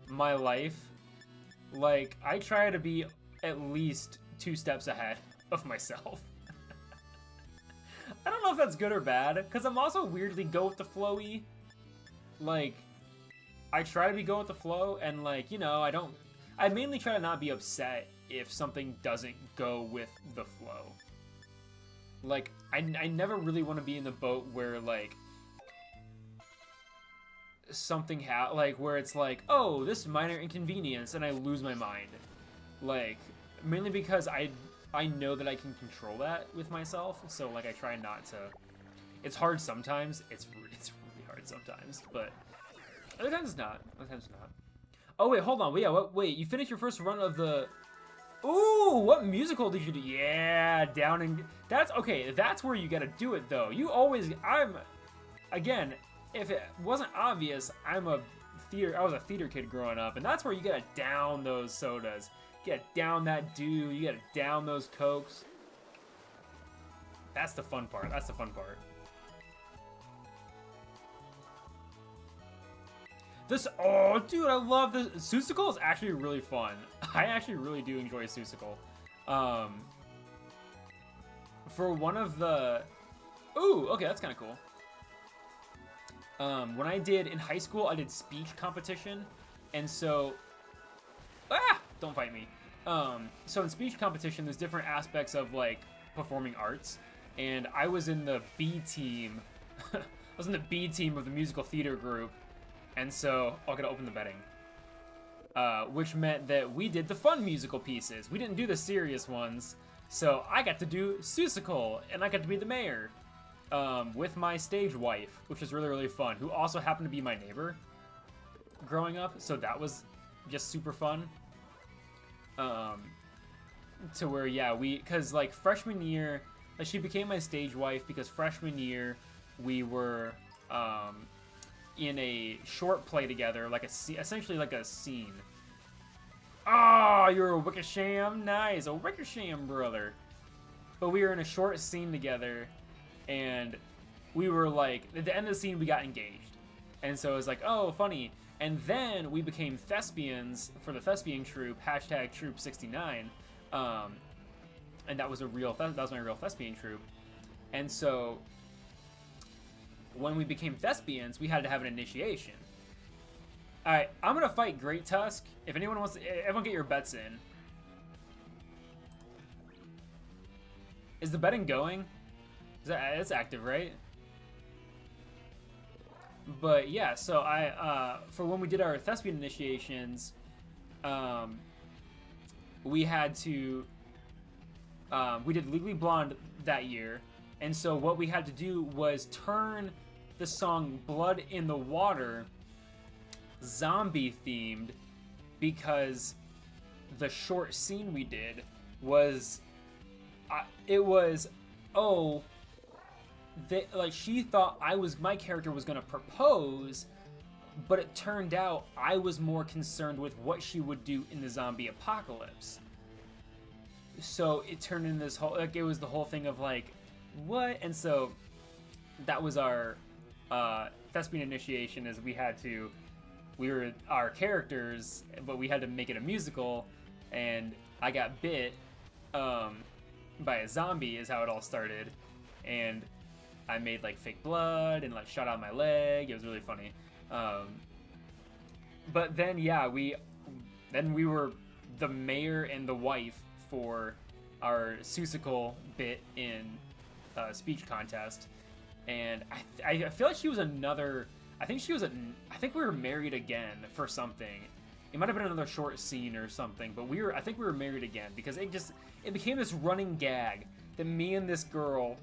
my life. Like, I try to be at least 2 steps ahead of myself. I don't know if that's good or bad, because I'm also weirdly go with the flowy. Like, I try to be go with the flow, and like, you know, I mainly try to not be upset if something doesn't go with the flow. Like, I never really want to be in the boat where, like, something where it's like, oh, this minor inconvenience, and I lose my mind. Like, mainly because I know that I can control that with myself, so, like, I try not to. It's hard sometimes. It's really hard sometimes, but other times it's not. Other times it's not. Oh, wait, hold on. Wait, you finished your first run of the... Ooh, what musical did you do? Yeah, down and... That's... Okay, that's where you gotta do it, though. You always... Again, if it wasn't obvious, I was a theater kid growing up, and that's where you gotta down those sodas. You gotta down that dew. You gotta down those Cokes. That's the fun part. That's the fun part. Oh, dude, I love this. Seussical is actually really fun. I actually really do enjoy Seussical. For one of the... Ooh, okay, that's kind of cool. When I did, in high school, I did speech competition. And so... Ah! Don't fight me. So in speech competition, there's different aspects of, like, performing arts. And I was in the B team. I was in the B team of the musical theater group. And so, I gotta open the betting. Which meant that we did the fun musical pieces. We didn't do the serious ones. So, I got to do Seussical, and I got to be the mayor. With my stage wife, which was really, really fun. Who also happened to be my neighbor growing up. So, that was just super fun. To where, yeah, because, like, freshman year, like, she became my stage wife because freshman year, we were, in a short play together, like essentially like a scene. Ah, oh, you're a Wickersham? Nice, a Wickersham brother. But we were in a short scene together, and we were like, at the end of the scene, we got engaged. And so it was like, oh, funny. And then we became thespians for the thespian troupe, hashtag Troop 69. And that was that was my real thespian troupe. And so when we became thespians, we had to have an initiation. Alright, I'm gonna fight Great Tusk. If anyone wants to, everyone get your bets in. Is the betting going? It's active, right? But yeah, so for when we did our thespian initiations, we had to, we did Legally Blonde that year. And so what we had to do was turn the song Blood in the Water zombie themed, because the short scene we did was, like, she thought my character was gonna propose, but it turned out I was more concerned with what she would do in the zombie apocalypse. So it turned into this whole, like, it was the whole thing of like, what? And so that was our thespian initiation, is we were our characters, but we had to make it a musical, and I got bit by a zombie is how it all started, and I made like fake blood and like shot out my leg. It was really funny. But then yeah, we were the mayor and the wife for our Seussical bit in speech contest, and I feel like she was another. I think we were married again for something. It might have been another short scene or something, but I think we were married again, because it became this running gag that me and this girl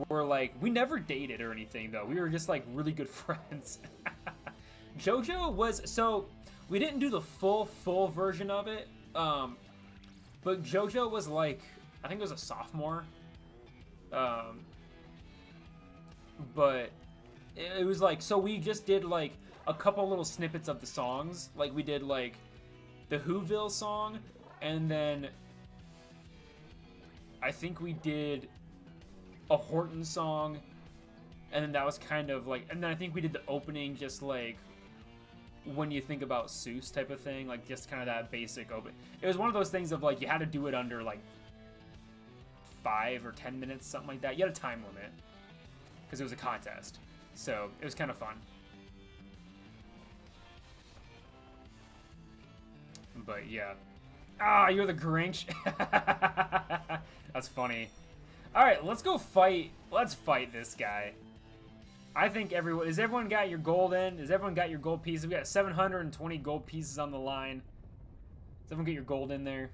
were like, we never dated or anything though. We were just like really good friends. JoJo was, so we didn't do the full version of it. But JoJo was like, I think it was a sophomore. But it was like, so we just did like a couple little snippets of the songs. Like we did like the Whoville song, and then I think we did a Horton song, and then that was kind of like, and then I think we did the opening, just like when you think about Seuss type of thing, like just kind of that basic open. It was one of those things of like, you had to do it under like 5 or 10 minutes, something like that. You had a time limit because it was a contest, so it was kind of fun. But yeah. Ah, you're the Grinch. That's funny. Alright, let's go fight. Let's fight this guy. I think everyone... Has everyone got your gold in? Has everyone got your gold pieces? We got 720 gold pieces on the line. Does everyone get your gold in there?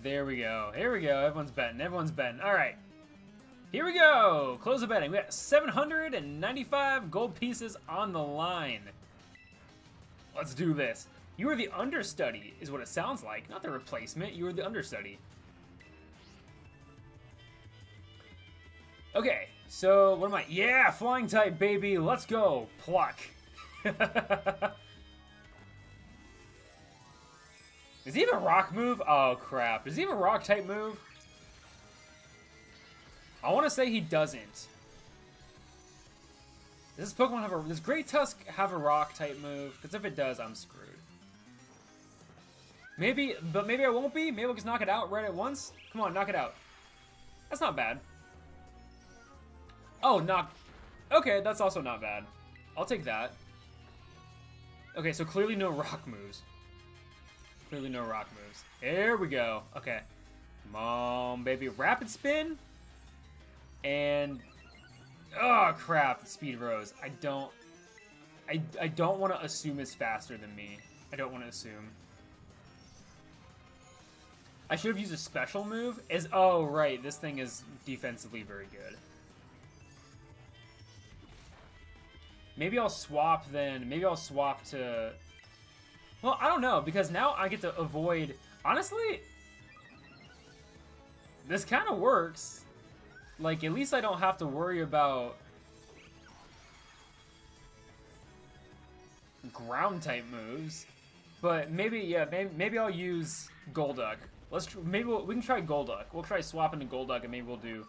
There we go. Here we go. Everyone's betting. Everyone's betting. Alright. Here we go! Close the betting. We got 795 gold pieces on the line. Let's do this. You are the understudy, is what it sounds like. Not the replacement. You are the understudy. Okay, so what am I? Yeah, flying type, baby. Let's go. Pluck. Does he have a rock move? Oh, crap. Does he have a rock type move? I want to say he doesn't. Does this Pokemon have a... Does Great Tusk have a rock type move? Because if it does, I'm screwed. Maybe, but maybe I won't be. Maybe I'll just knock it out right at once. Come on, knock it out. That's not bad. Oh, knock... Okay, that's also not bad. I'll take that. Okay, so clearly no rock moves. Clearly no rock moves. There we go. Okay. Come on, baby. Rapid spin. And oh crap, the speed rose. I don't want to assume it's faster than me. I don't want to assume. I should have used a special move. Oh right, this thing is defensively very good. Maybe I'll swap then. Maybe I'll swap to... Well, I don't know, because now I get to avoid... Honestly, this kind of works. Like, at least I don't have to worry about ground-type moves. But maybe, yeah, maybe I'll use Golduck. Maybe we can try Golduck. We'll try swapping to Golduck, and maybe we'll do...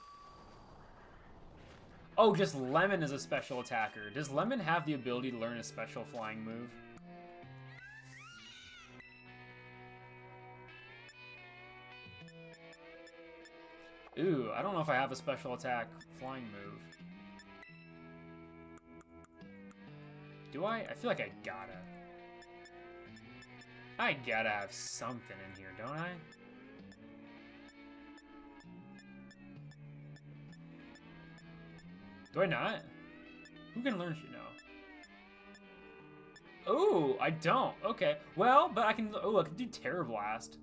Oh, just Lemon is a special attacker. Does Lemon have the ability to learn a special flying move? Ooh, I don't know if I have a special attack flying move. Do I? I feel like I gotta. I gotta have something in here, don't I? Do I not? Who can learn shit now? Ooh, I don't. Okay. Well, but I can... Oh, I can do Terror Blast.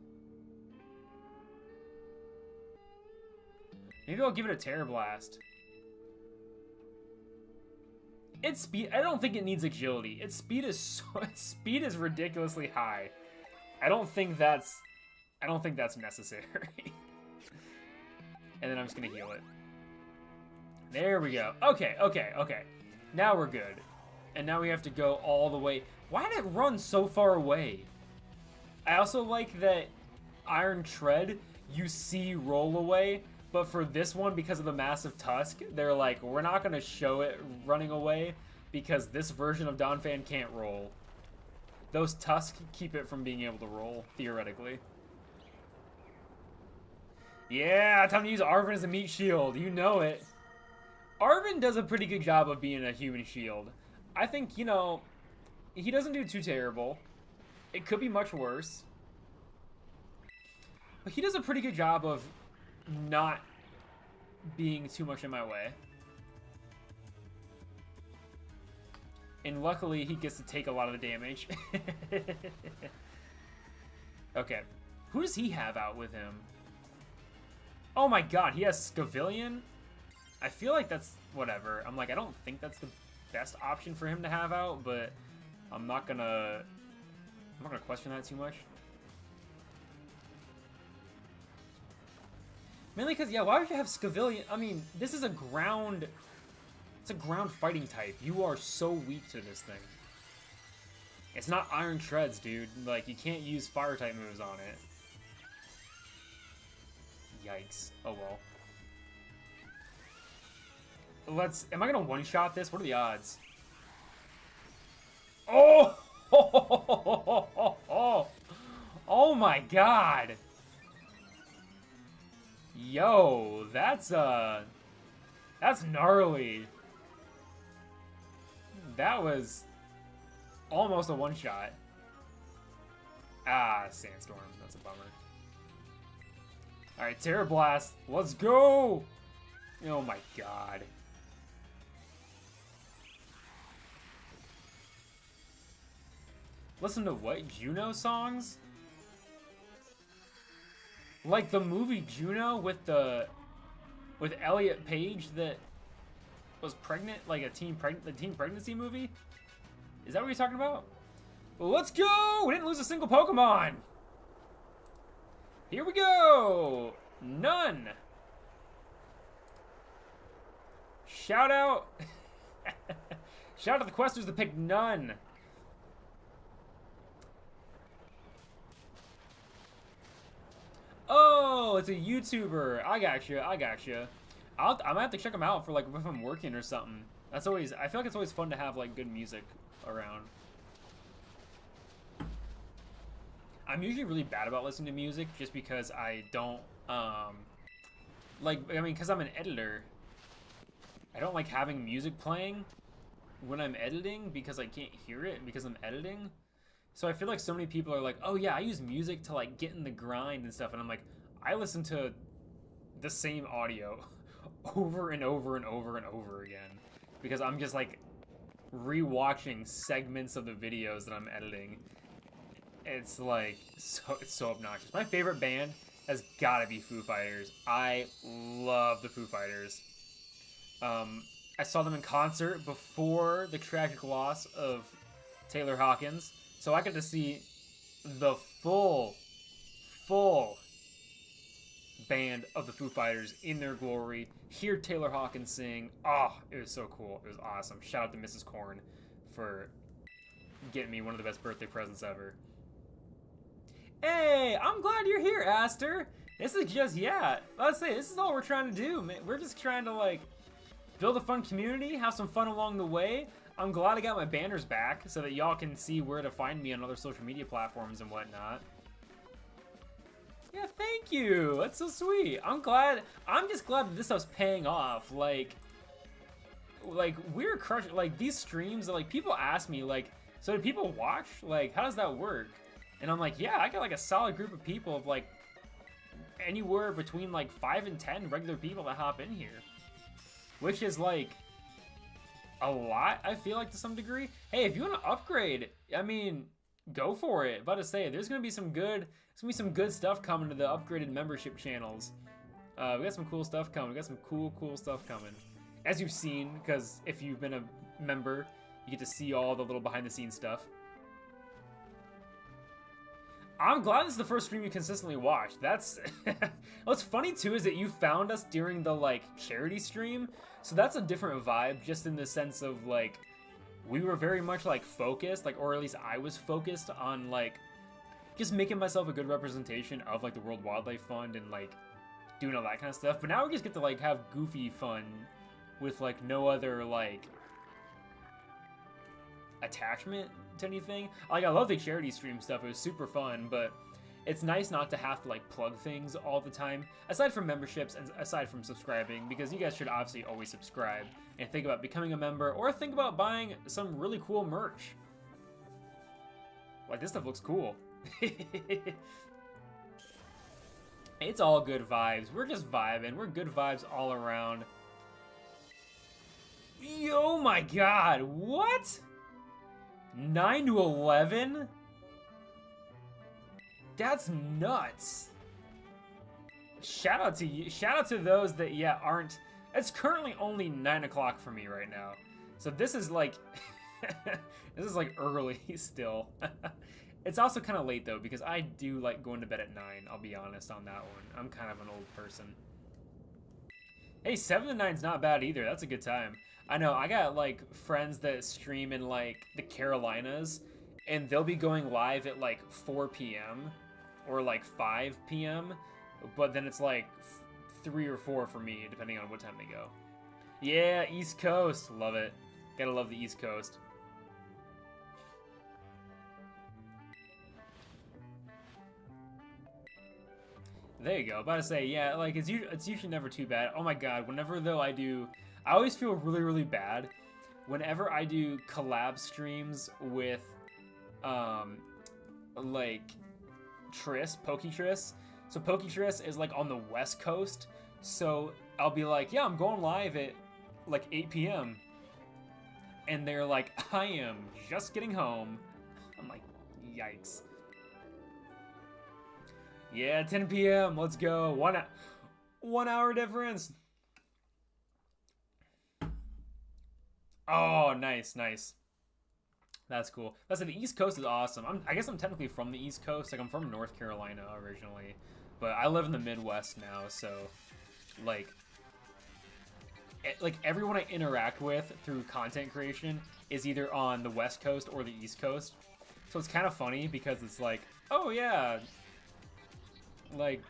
Maybe I'll give it a Terror Blast. Its speed... I don't think it needs agility. Its speed is so... Its speed is ridiculously high. I don't think that's necessary. And then I'm just gonna heal it. There we go. Okay, okay, okay. Now we're good. And now we have to go all the way. Why did it run so far away? I also like that Iron Tread, you see roll away, but for this one, because of the massive tusk, they're like, we're not going to show it running away because this version of Donphan can't roll. Those tusks keep it from being able to roll, theoretically. Yeah, time to use Arven as a meat shield. You know it. Arven does a pretty good job of being a human shield. I think, you know, he doesn't do too terrible. It could be much worse. But he does a pretty good job of not being too much in my way. And luckily, he gets to take a lot of the damage. Okay. Who does he have out with him? Oh my god, he has Scavillion? I feel like that's whatever. I'm like, I don't think that's the best option for him to have out, but I'm not gonna question that too much. Mainly because, yeah, why would you have Scavillion? I mean, this is a ground... It's a ground fighting type. You are so weak to this thing. It's not Iron Treads, dude. Like, you can't use fire type moves on it. Yikes. Oh well. Am I gonna one-shot this? What are the odds? Oh! Oh my god! Yo, that's gnarly. That was almost a one-shot. Ah, Sandstorm. That's a bummer. Alright, Terra Blast. Let's go! Oh my god. Listen to what? Juno songs? Like the movie Juno with Elliot Page that was pregnant, like the teen pregnancy movie? Is that what you're talking about? Well, let's go! We didn't lose a single Pokemon! Here we go! None! Shout out! Shout out to the questers that picked none! Oh, it's a YouTuber. I gotcha. I'm gonna have to check them out for like if I'm working or something. That's always, I feel like it's always fun to have like good music around. I'm usually really bad about listening to music just because I don't, because I'm an editor. I don't like having music playing when I'm editing because I can't hear it because I'm editing. So I feel like so many people are like, oh yeah, I use music to like get in the grind and stuff. And I'm like, I listen to the same audio over and over and over and over again because I'm just like rewatching segments of the videos that I'm editing. It's like, it's so obnoxious. My favorite band has gotta be Foo Fighters. I love the Foo Fighters. I saw them in concert before the tragic loss of Taylor Hawkins. So I got to see the full band of the Foo Fighters in their glory. Hear Taylor Hawkins sing. Oh, it was so cool. It was awesome. Shout out to Mrs. Quoorn for getting me one of the best birthday presents ever. Hey, I'm glad you're here, Aster. This is just, yeah, let's say this is all we're trying to do, man. We're just trying to, like, build a fun community, have some fun along the way. I'm glad I got my banners back so that y'all can see where to find me on other social media platforms and whatnot. Yeah, thank you. That's so sweet. I'm just glad that this stuff's paying off. Like we're crushing, like, these streams, like, people ask me, like, so do people watch? Like, how does that work? And I'm like, yeah, I got, like, a solid group of people of, like, anywhere between, like, 5 and 10 regular people that hop in here. Which is, like, a lot, I feel like, to some degree. Hey, if you want to upgrade, I mean, go for it. About to say, there's gonna be some good stuff coming to the upgraded membership channels. We got some cool stuff coming. We got some cool stuff coming. As you've seen, because if you've been a member, you get to see all the little behind-the-scenes stuff. I'm glad this is the first stream you consistently watch. That's what's funny too is that you found us during the like charity stream, so that's a different vibe. Just in the sense of like we were very much like focused, like, or at least I was focused on like just making myself a good representation of like the World Wildlife Fund and like doing all that kind of stuff. But now we just get to like have goofy fun with like no other like attachment to anything. Like, I love the charity stream stuff. It was super fun, but it's nice not to have to like plug things all the time, aside from memberships and aside from subscribing, because you guys should obviously always subscribe and think about becoming a member or think about buying some really cool merch. Like, this stuff looks cool. It's all good vibes. We're just vibing. We're good vibes all around. Oh my god, what? 9 to 11? That's nuts. Shout out to you. Shout out to those that, yeah, aren't. It's currently only 9 o'clock for me right now. So this is like, this is like early still. It's also kind of late though, because I do like going to bed at 9. I'll be honest on that one. I'm kind of an old person. Hey, 7 to 9's not bad either. That's a good time. I know, I got like friends that stream in like the Carolinas, and they'll be going live at like 4 p.m. or like 5 p.m. But then it's like 3 or 4 for me, depending on what time they go. Yeah, East Coast. Love it. Gotta love the East Coast. There you go. About to say, yeah, like it's usually never too bad. Oh my god, whenever though I always feel really, really bad whenever I do collab streams with like Poketris. So Poketris is like on the West Coast. So I'll be like, yeah, I'm going live at like 8 p.m. And they're like, I am just getting home. I'm like, yikes. Yeah, 10 p.m. Let's go. 1 hour difference. Oh, nice, nice. That's cool. That's the East Coast is awesome. I guess I'm technically from the East Coast. Like I'm from North Carolina originally, but I live in the Midwest now. So, like everyone I interact with through content creation is either on the West Coast or the East Coast. So it's kind of funny because it's like, oh yeah, like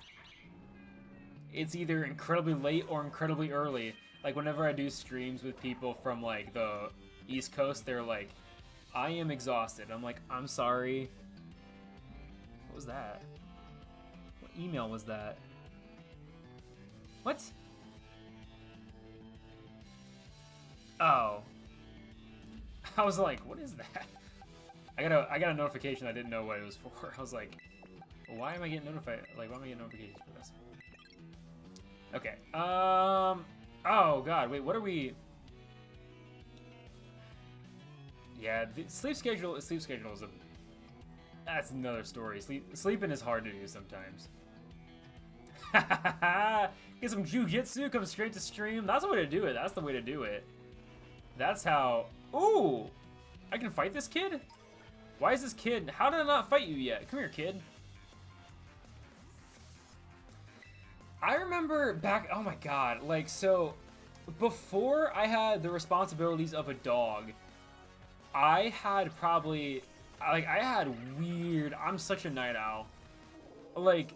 it's either incredibly late or incredibly early. Like whenever I do streams with people from like the East Coast, they're like, I am exhausted. I'm like, I'm sorry. What was that? What email was that? What? Oh. I was like, what is that? I got a notification. I didn't know what it was for. I was like, why am I getting notified? Like, why am I getting notifications for this? Okay. Oh god, wait, what are we? Yeah, the sleep schedule is that's another story. Sleeping is hard to do sometimes. Get some jujitsu, come straight to stream. That's the way to do it. That's the way to do it. That's how. Ooh, I can fight this kid? Why is this kid? How did I not fight you yet? Come here, kid. I remember back, oh my god, like, so, before I had the responsibilities of a dog, I had probably, like, I had weird, I'm such a night owl. Like,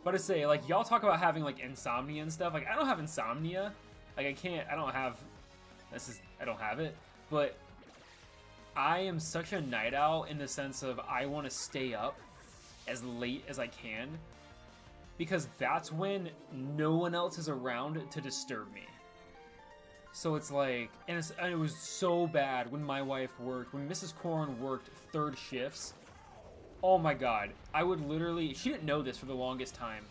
but to say, like, y'all talk about having, like, insomnia and stuff, like, I don't have insomnia. Like, I don't have it, but I am such a night owl in the sense of I want to stay up as late as I can, because that's when no one else is around to disturb me. So it's like, and it was so bad when my wife worked, when Mrs. Quoorn worked 3rd shifts. Oh my god, I would literally, she didn't know this for the longest time,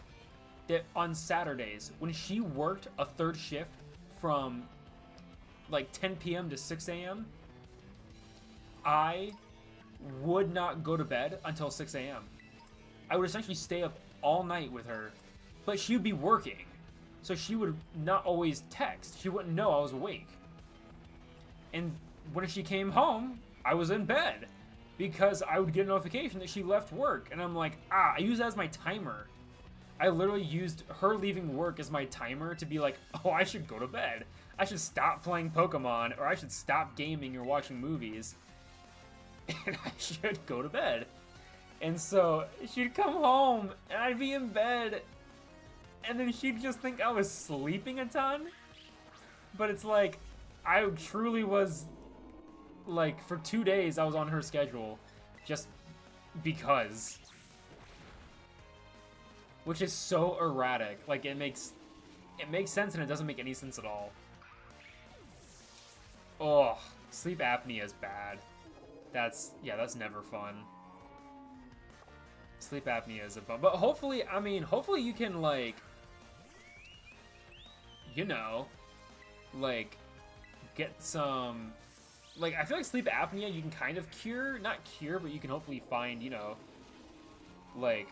that on Saturdays, when she worked a 3rd shift from like 10 p.m. to 6 a.m., I would not go to bed until 6 a.m. I would essentially stay up all night with her, but she would be working, so she would not always text. She wouldn't know I was awake. And when she came home, I was in bed because I would get a notification that she left work, and I'm like, I use that as my timer. I literally used her leaving work as my timer to be like, oh, I should go to bed. I should stop playing Pokemon, or I should stop gaming or watching movies, and I should go to bed. And so she'd come home, and I'd be in bed, and then she'd just think I was sleeping a ton. But it's like, I truly was, like, for 2 days I was on her schedule, just because. Which is so erratic. Like, it makes sense, and it doesn't make any sense at all. Oh, sleep apnea is bad. That's never fun. Sleep apnea is a bum. But hopefully, I mean, hopefully you can, like, you know, like, get some, like, I feel like sleep apnea you can kind of cure, not cure, but you can hopefully find, you know, like,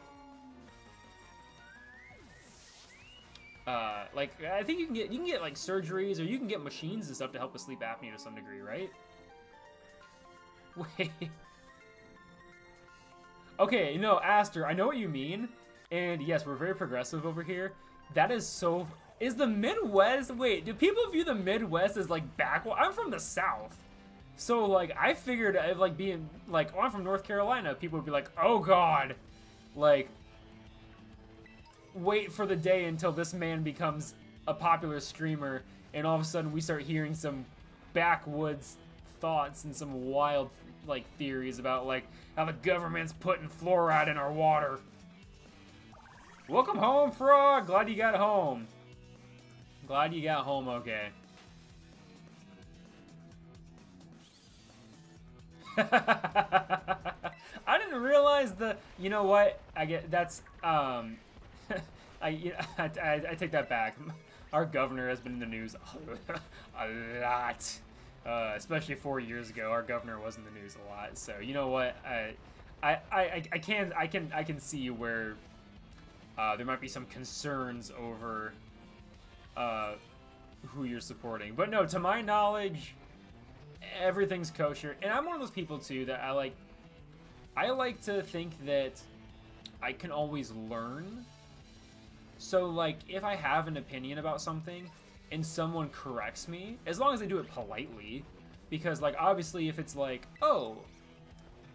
I think you can get like surgeries, or you can get machines and stuff to help with sleep apnea to some degree, right? Wait. Okay, no, Aster, I know what you mean, and yes, we're very progressive over here. That is so. Is the Midwest? Wait, do people view the Midwest as like backward? I'm from the South. So, like, I figured, like, being, like, oh, I'm from North Carolina, people would be like, oh, God. Like, wait for the day until this man becomes a popular streamer, and all of a sudden we start hearing some backwoods thoughts and some wild, like, theories about, like, how the government's putting fluoride in our water. Welcome home, Frog! Glad you got home. Glad you got home okay. I didn't realize the. You know what? I get that's. I take that back. Our governor has been in the news a lot, especially 4 years ago. Our governor was in the news a lot. So you know what? I can see where there might be some concerns over who you're supporting. But no, to my knowledge, everything's kosher. And I'm one of those people too that I like to think that I can always learn. So like if I have an opinion about something and someone corrects me, as long as they do it politely, because like obviously if it's like, oh,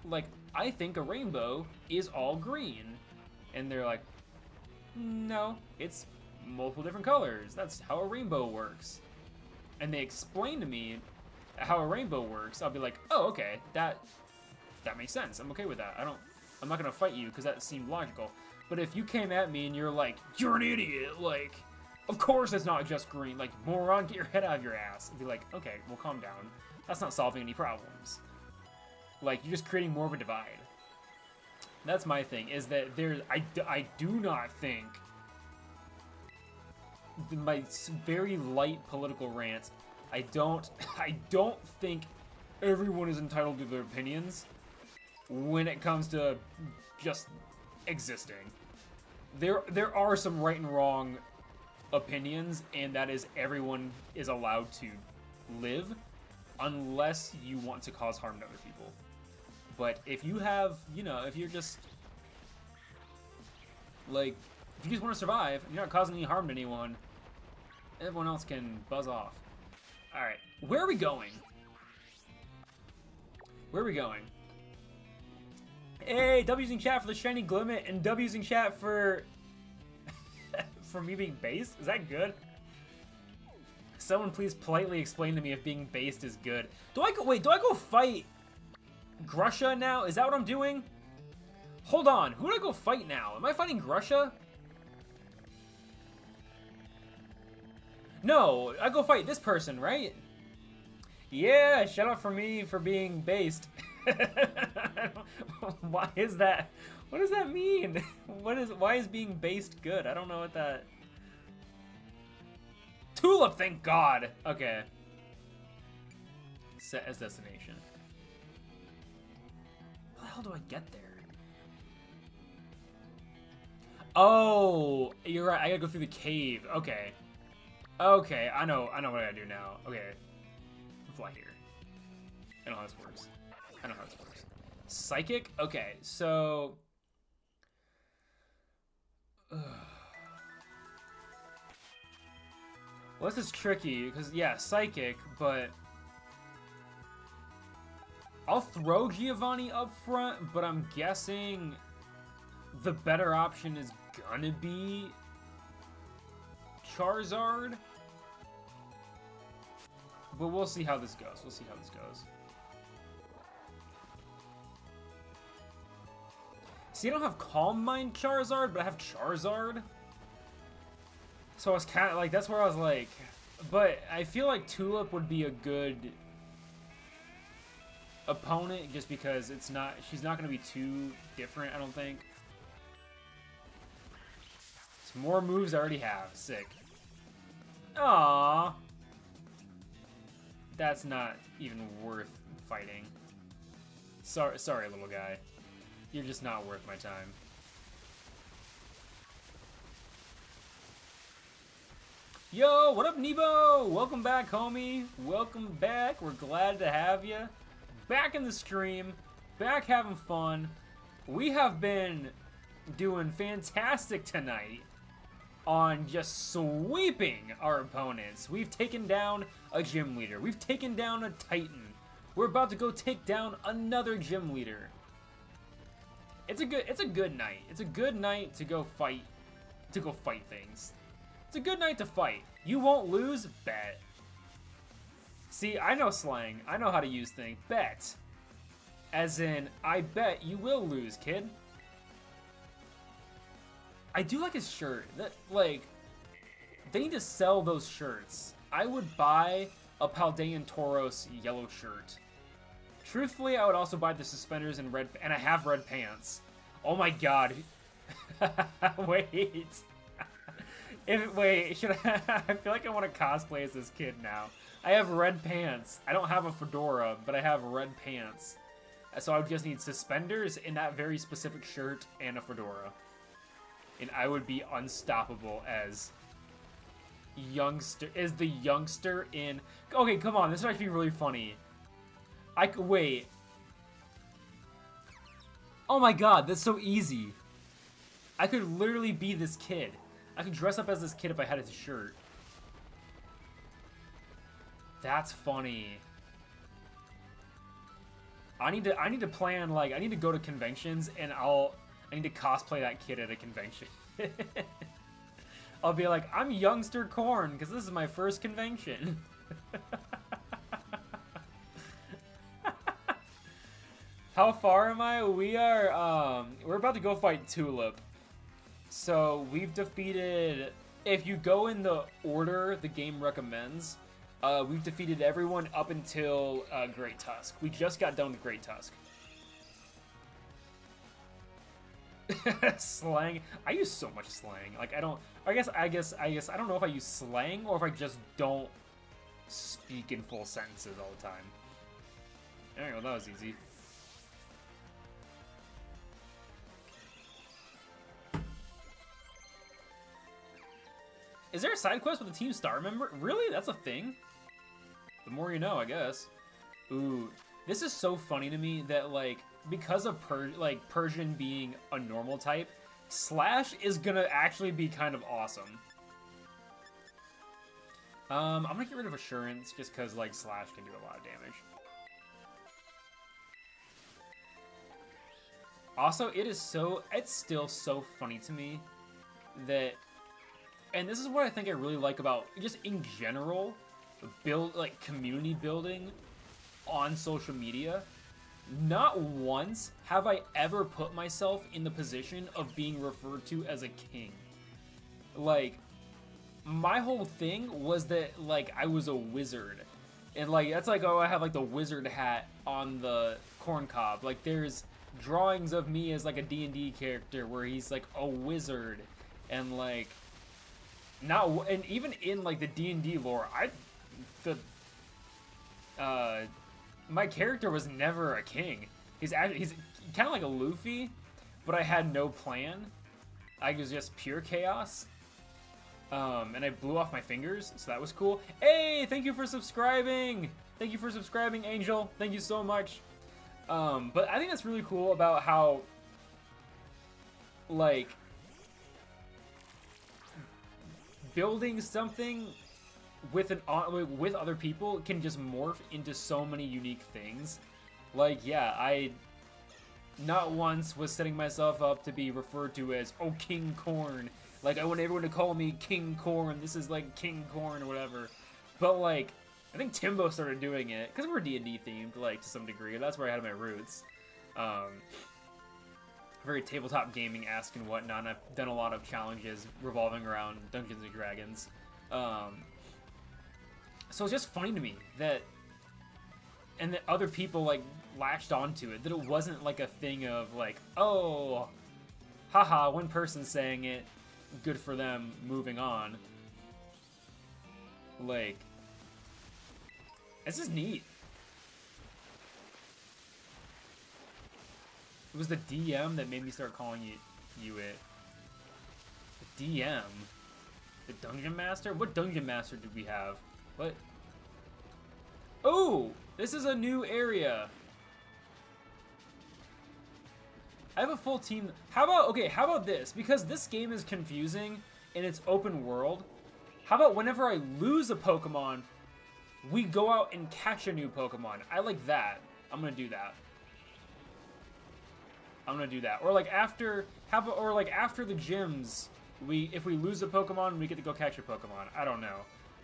like I think a rainbow is all green, and they're like, no, it's multiple different colors. That's how a rainbow works. And they explain to me how a rainbow works. I'll be like, oh, okay, that makes sense. I'm okay with that. I'm not gonna fight you because that seemed logical. But if you came at me and you're like, you're an idiot, like, of course it's not just green, like, moron, get your head out of your ass. I'd be like, okay, well, calm down. That's not solving any problems. Like, you're just creating more of a divide. That's my thing, is that I do not think, my very light political rant, I don't think everyone is entitled to their opinions when it comes to just existing. There are some right and wrong opinions, and that is everyone is allowed to live unless you want to cause harm to other people. But if you have, you know, if you're just like, if you just want to survive, you're not causing any harm to anyone, everyone else can buzz off. Alright, where are we going? Where are we going? Hey, W's in chat for the shiny glimmet, and W's in chat for for me being based? Is that good? Someone please politely explain to me if being based is good. Do I go fight Grusha now? Is that what I'm doing? Hold on, who do I go fight now? Am I fighting Grusha? No, I go fight this person, right? Yeah, shout out for me for being based. Why is that? What does that mean? Why is being based good? I don't know what that... Tulip, thank God! Okay. Set as destination. How the hell do I get there? Oh, you're right, I gotta go through the cave. Okay. Okay, I know what I gotta do now. Okay. Fly here. I know how this works. Psychic? Okay, so... Well, this is tricky, because, yeah, Psychic, but... I'll throw Giovanni up front, but I'm guessing the better option is gonna be Charizard. But we'll see how this goes. See, I don't have Calm Mind Charizard, but I have Charizard. So I was kind of like, that's where I was like, but I feel like Tulip would be a good opponent just because she's not going to be too different, I don't think. It's more moves I already have. Sick. Aww. That's not even worth fighting. Sorry, little guy. You're just not worth my time. Yo, what up, Nebo? Welcome back, homie. Welcome back. We're glad to have you. Back in the stream. Back having fun. We have been doing fantastic tonight on just sweeping our opponents. We've taken down a gym leader. We've taken down a Titan. We're about to go take down another gym leader. It's a good night. It's a good night to go fight things. It's a good night to fight. You won't lose? Bet. See, I know slang. I know how to use things. Bet. As in, I bet you will lose, kid. I do like his shirt. That, like, they need to sell those shirts. I would buy a Paldean Tauros yellow shirt. Truthfully, I would also buy the suspenders and I have red pants. Oh my god. Wait. Wait, should I feel like I want to cosplay as this kid now. I have red pants. I don't have a fedora, but I have red pants. So I would just need suspenders in that very specific shirt and a fedora. And I would be unstoppable as the youngster in... Okay, come on, this would actually be really funny. Wait. Oh my god, that's so easy. I could literally be this kid. I could dress up as this kid if I had his shirt. That's funny. I need to plan, like, I need to go to conventions and I need to cosplay that kid at a convention. I'll be like, I'm youngster Quoorn because this is my first convention. How far am I? We're about to go fight Tulip. So we've defeated, if you go in the order the game recommends, we've defeated everyone up until Great Tusk. We just got done with Great Tusk. Slang. I use so much slang. Like, I guess I don't know if I use slang or if I just don't speak in full sentences all the time. Alright, well, that was easy. Is there a side quest with a Team Star member? Really? That's a thing? The more you know, I guess. Ooh, this is so funny to me that, like, because of Persian being a normal type, Slash is gonna actually be kind of awesome. I'm gonna get rid of Assurance just because, like, Slash can do a lot of damage. Also, it's still so funny to me that, and this is what I think I really like about, just in general, community building on social media. Not once have I ever put myself in the position of being referred to as a king. Like, my whole thing was that, like, I was a wizard. And, like, that's like, oh, I have, like, the wizard hat on the corn cob. Like, there's drawings of me as, like, a D&D character where he's, like, a wizard. And, like, and even in, like, the D&D lore, my character was never a king. He's kind of like a Luffy, but I had no plan. I was just pure chaos. And I blew off my fingers, so that was cool. Hey, thank you for subscribing! Thank you for subscribing, Angel. Thank you so much. But I think that's really cool about how, like, building something with other people can just morph into so many unique things. Like, yeah, I not once was setting myself up to be referred to as, oh, King Quoorn. Like, I want everyone to call me King Quoorn. This is, like, King Quoorn or whatever. But, like, I think Timbo started doing it, because we're D&D themed, like, to some degree. That's where I had my roots. Very tabletop gaming-esque and whatnot, and I've done a lot of challenges revolving around Dungeons & Dragons. So it's just funny to me that other people, like, latched onto it, that it wasn't, like, a thing of, like, oh, haha, one person saying it, good for them, moving on. Like, This is neat. It was the DM that made me start calling you it. The DM? The Dungeon Master? What Dungeon Master did we have? What? Oh! This is a new area. I have a full team. How about this? Because this game is confusing and it's open world. How about whenever I lose a Pokemon, we go out and catch a new Pokemon? I like that. I'm gonna do that. Or like after, after the gyms, if we lose a Pokemon, we get to go catch a Pokemon. I don't know.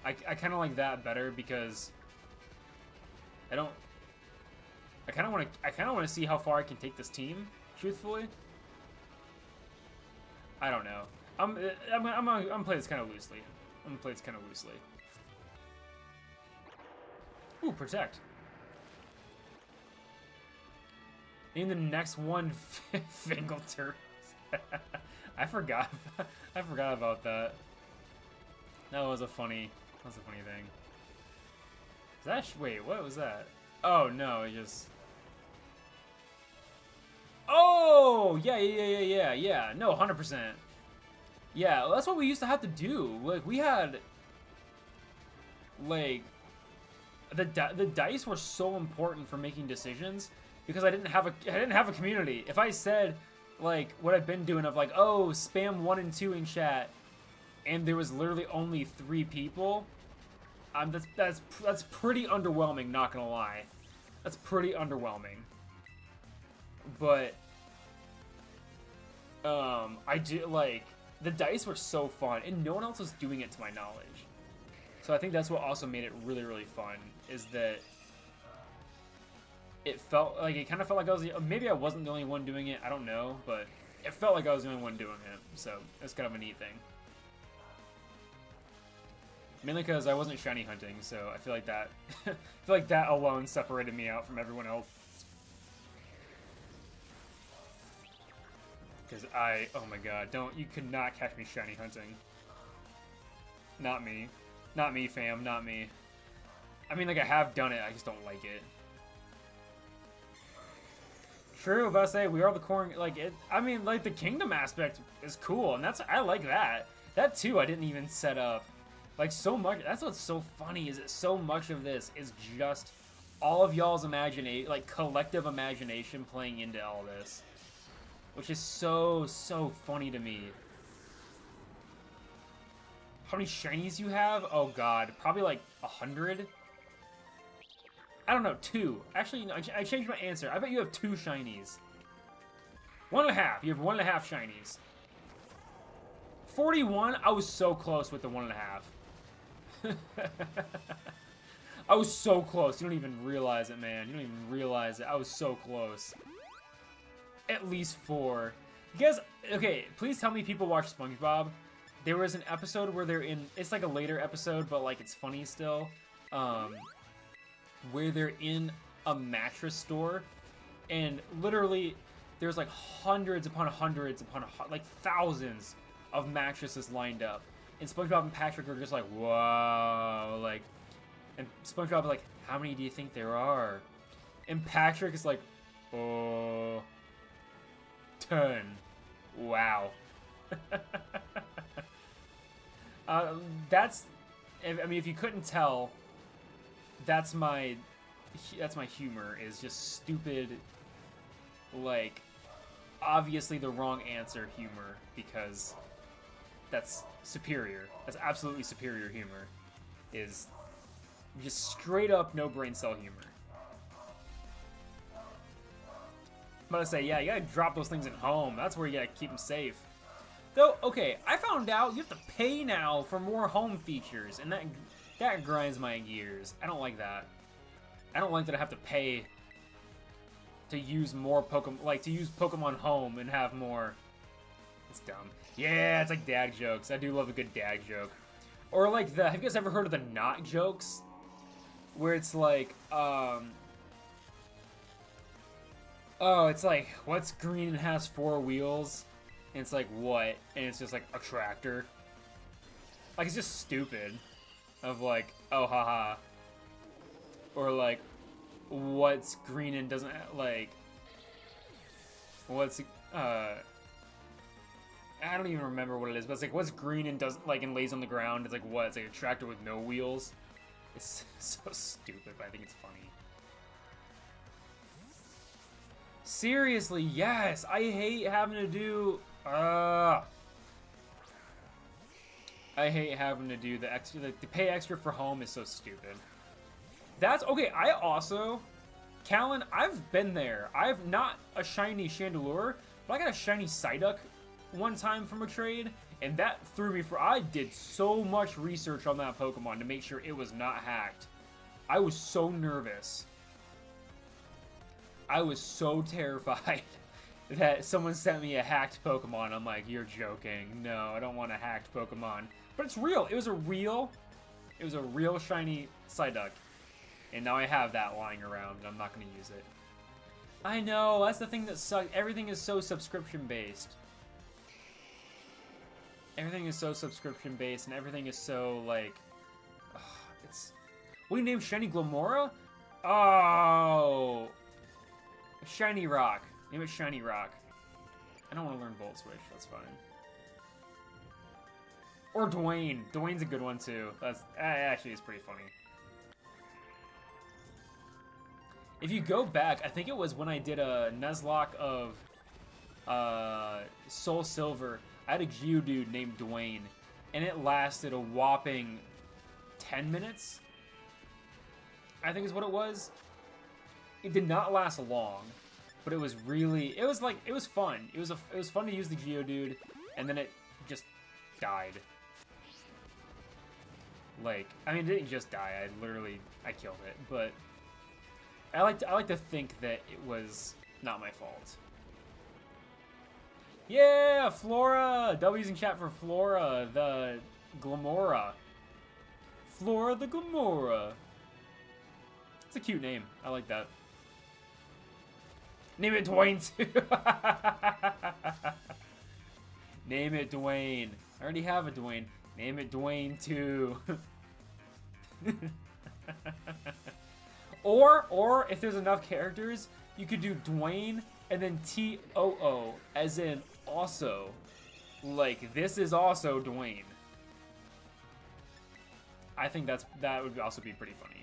I kind of like that better because I kind of want to see how far I can take this team. Truthfully, I don't know. I'm gonna play this kind of loosely. Ooh, protect. In the next one, Fingalter. I forgot about that. That was a funny thing. Is that wait, what was that? Oh no, it just. Oh yeah. No, 100%. Yeah, well, that's what we used to have to do. Like we had, like, the dice were so important for making decisions because I didn't have a community. If I said like what I've been doing of like, oh, spam 1 and 2 in chat, and there was literally only 3 people, that's pretty underwhelming. Not gonna lie, that's pretty underwhelming. But I do like the dice were so fun, and no one else was doing it to my knowledge. So I think that's what also made it really, really fun, is that it kind of felt like I was maybe I wasn't the only one doing it. I don't know, but it felt like I was the only one doing it. So it's kind of a neat thing. Mainly because I wasn't shiny hunting, so I feel like that alone separated me out from everyone else. Because oh my god, you could not catch me shiny hunting. Not me. Not me, fam, not me. I mean, like, I have done it, I just don't like it. True, but I say, we are the Quoorn, like, I mean, like, the kingdom aspect is cool, and I like that. That, too, I didn't even set up. Like, so much, that's what's so funny, is that so much of this is just all of y'all's imagination, like, collective imagination playing into all this. Which is so funny to me. How many shinies you have? Oh god, probably like 100? I don't know, 2. Actually, no, I changed my answer. I bet you have 2 shinies. 1.5. You have 1.5 shinies. 41? I was so close with the 1.5. I was so close. You don't even realize it, man. You don't even realize it. I was so close. At least 4. You guys, okay, please tell me people watch SpongeBob. There was an episode where they're in, it's like a later episode, but like it's funny still, where they're in a mattress store, and literally there's like hundreds upon hundreds upon like thousands of mattresses lined up, and SpongeBob and Patrick are just like, wow, like, and SpongeBob is like, how many do you think there are? And Patrick is like, oh, 10. Wow. That's, I mean, if you couldn't tell, that's my humor, is just stupid, like, obviously the wrong answer humor, because that's superior. That's absolutely superior humor, is just straight up no brain cell humor. I'm about to say, yeah, you gotta drop those things at home. That's where you gotta keep them safe. Though, okay, I found out you have to pay now for more home features, and that grinds my gears. I don't like that. I don't like that I have to pay to use more Pokemon, like to use Pokemon Home and have more. It's dumb. Yeah, it's like dad jokes. I do love a good dad joke. Or like have you guys ever heard of the not jokes? Where it's like, oh, it's like, what's green and has 4 wheels? And it's like, what? And it's just like a tractor. Like, it's just stupid. Of like, oh, haha. or like what's green and doesn't like what's I don't even remember what it is, but it's like what's green and doesn't like and lays on the ground. It's like what? It's like a tractor with no wheels. It's so stupid, but I think it's funny. Seriously, yes. I hate having to do. I hate having to do the extra. Like, to pay extra for home is so stupid. That's okay. I also, Callan, I've been there. I've not a shiny Chandelure, but I got a shiny Psyduck one time from a trade, and that threw me for. I did so much research on that Pokemon to make sure it was not hacked. I was so nervous. I was so terrified that someone sent me a hacked Pokemon. I'm like, you're joking. No, I don't want a hacked Pokemon. But it's real. It was a real shiny Psyduck. And now I have that lying around, and I'm not going to use it. I know, that's the thing that sucks. Everything is so subscription-based. Everything is so subscription-based, and everything is so, like... it's... What do you name Shiny Glomora? Oh... Shiny Rock. Name it Shiny Rock. I don't want to learn Volt Switch. That's fine. Or Dwayne. Dwayne's a good one, too. That's actually, it's pretty funny. If you go back, I think it was when I did a Nuzlocke of Soul Silver, I had a Geodude named Dwayne, and it lasted a whopping 10 minutes, I think is what it was. It did not last long, but it was really, it was fun. It was fun to use the Geodude, and then it just died. Like, I mean, it didn't just die. I killed it, but I like to think that it was not my fault. Yeah, Flora! W's in chat for Flora, the Glomora. Flora the Glomora. It's a cute name. I like that. Name it Dwayne, too. Name it Dwayne. I already have a Dwayne. Name it Dwayne, too. Or if there's enough characters, you could do Dwayne and then T-O-O, as in also. Like, this is also Dwayne. I think that would also be pretty funny.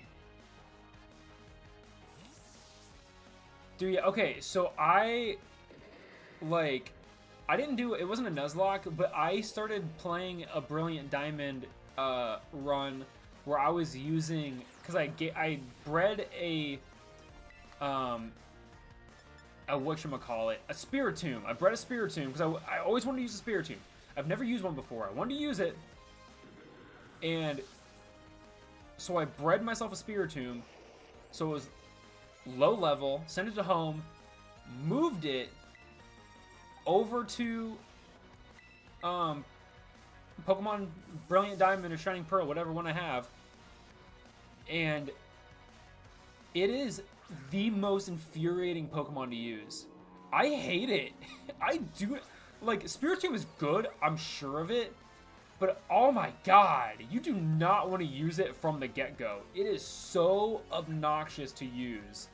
Dude, yeah, okay, so I didn't do, it wasn't a Nuzlocke, but I started playing a Brilliant Diamond run where I was using, because I bred a whatchamacallit, a Spiritomb. I bred a Spiritomb, because I always wanted to use a Spiritomb. I've never used one before. I wanted to use it, and so I bred myself a Spiritomb, so it was low level, sent it to home, moved it over to Pokemon Brilliant Diamond or Shining Pearl, whatever one I have, and it is the most infuriating Pokemon to use. I hate it. I do, like, Spiritomb is good, I'm sure of it, but oh my god, you do not want to use it from the get-go. It is so obnoxious to use.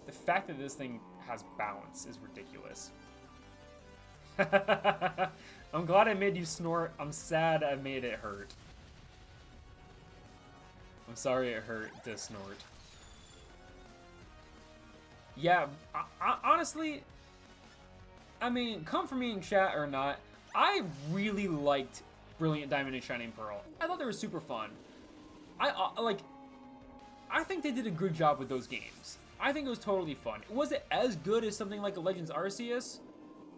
The fact that this thing has bounce is ridiculous. I'm glad I made you snort. I'm sad I made it hurt. I'm sorry it hurt to snort. Yeah, honestly, I mean, come for me in chat or not, I really liked Brilliant Diamond and Shining Pearl. I thought they were super fun. I think they did a good job with those games. I think it was totally fun. Was it as good as something like a Legends Arceus?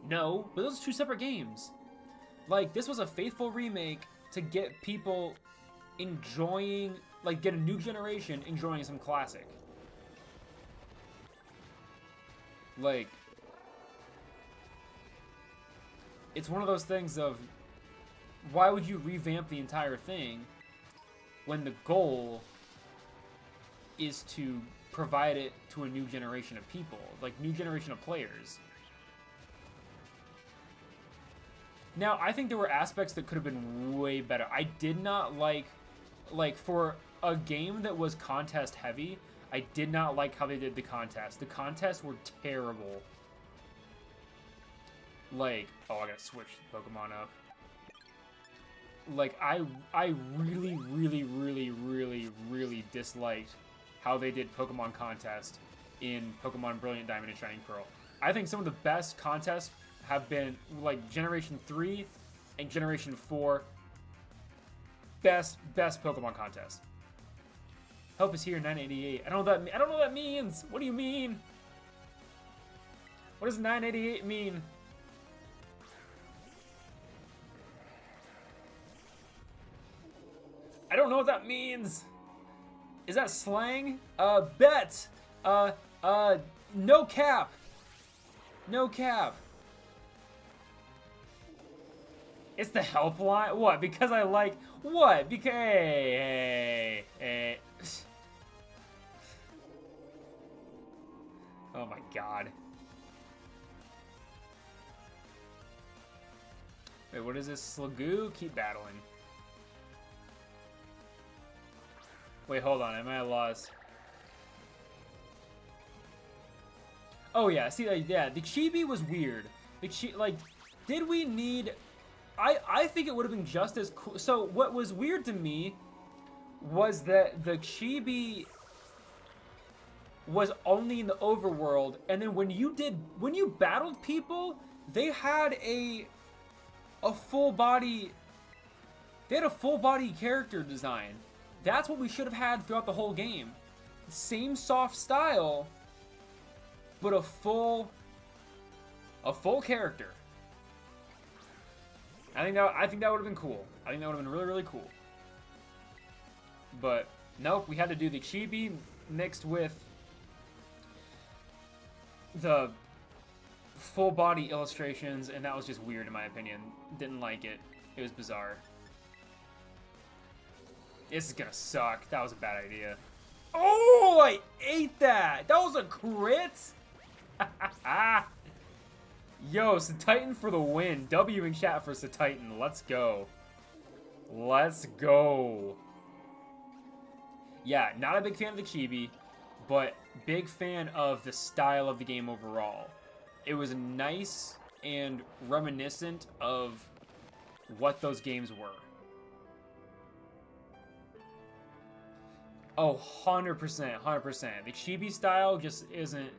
No, but those are two separate games. Like, this was a faithful remake to get people enjoying, like, get a new generation enjoying some classic. Like, it's one of those things of, why would you revamp the entire thing when the goal is to provide it to a new generation of people, like new generation of players? Now, I think there were aspects that could have been way better. I did not like for a game that was contest heavy, I did not like how they did the contest. The contests were terrible. Like, oh, I gotta switch the Pokemon up. Like, I really, really, really, really, really disliked how they did Pokemon contest in Pokemon Brilliant Diamond and Shining Pearl. I think some of the best contests have been, like, Generation 3 and Generation 4. Best Pokemon contest. Help is here, 988. I don't know what that means. What do you mean? What does 988 mean? I don't know what that means. Is that slang? Bet. No cap. No cap. It's the helpline? What? Because I like... What? Because... Hey. Oh my god. Wait, what is this? Slagoo? Keep battling. Wait, hold on. Am I lost? Oh yeah, see, yeah, the Chibi was weird. Like, did we need... I think it would have been just as cool. So what was weird to me was that the Chibi was only in the overworld, and then when you battled people, they had a full body. They had a full body character design. That's what we should have had throughout the whole game. Same soft style, but a full character. I think that would have been cool. I think that would have been really, really cool. But nope, we had to do the Chibi mixed with the full body illustrations, and that was just weird in my opinion. Didn't like it. It was bizarre. This is gonna suck. That was a bad idea. Oh, I ate that. That was a crit. Yo, Titan for the win. W in chat for Titan. Let's go. Let's go. Yeah, not a big fan of the Chibi, but big fan of the style of the game overall. It was nice and reminiscent of what those games were. Oh, 100%, 100%. The Chibi style just isn't...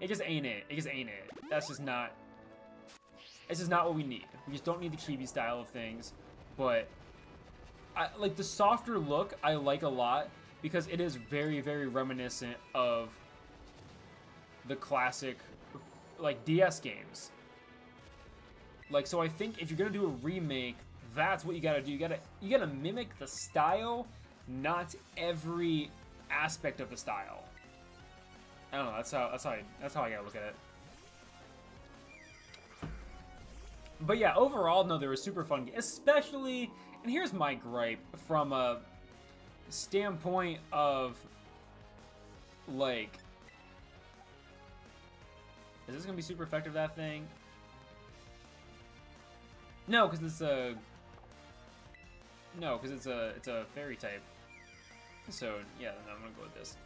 It just ain't it. It just ain't it. That's just not... This is not what we need. We just don't need the Chibi style of things. But, like, the softer look I like a lot because it is very, very reminiscent of the classic, like, DS games. Like, so I think if you're gonna do a remake, that's what you gotta do. You gotta mimic the style, not every aspect of the style. I don't know. That's how I gotta look at it. But yeah, overall, no, they were super fun, especially, and here's my gripe from a standpoint of, like, is this gonna be super effective, that thing? No, because it's a, it's a fairy type. So yeah, I'm gonna go with this.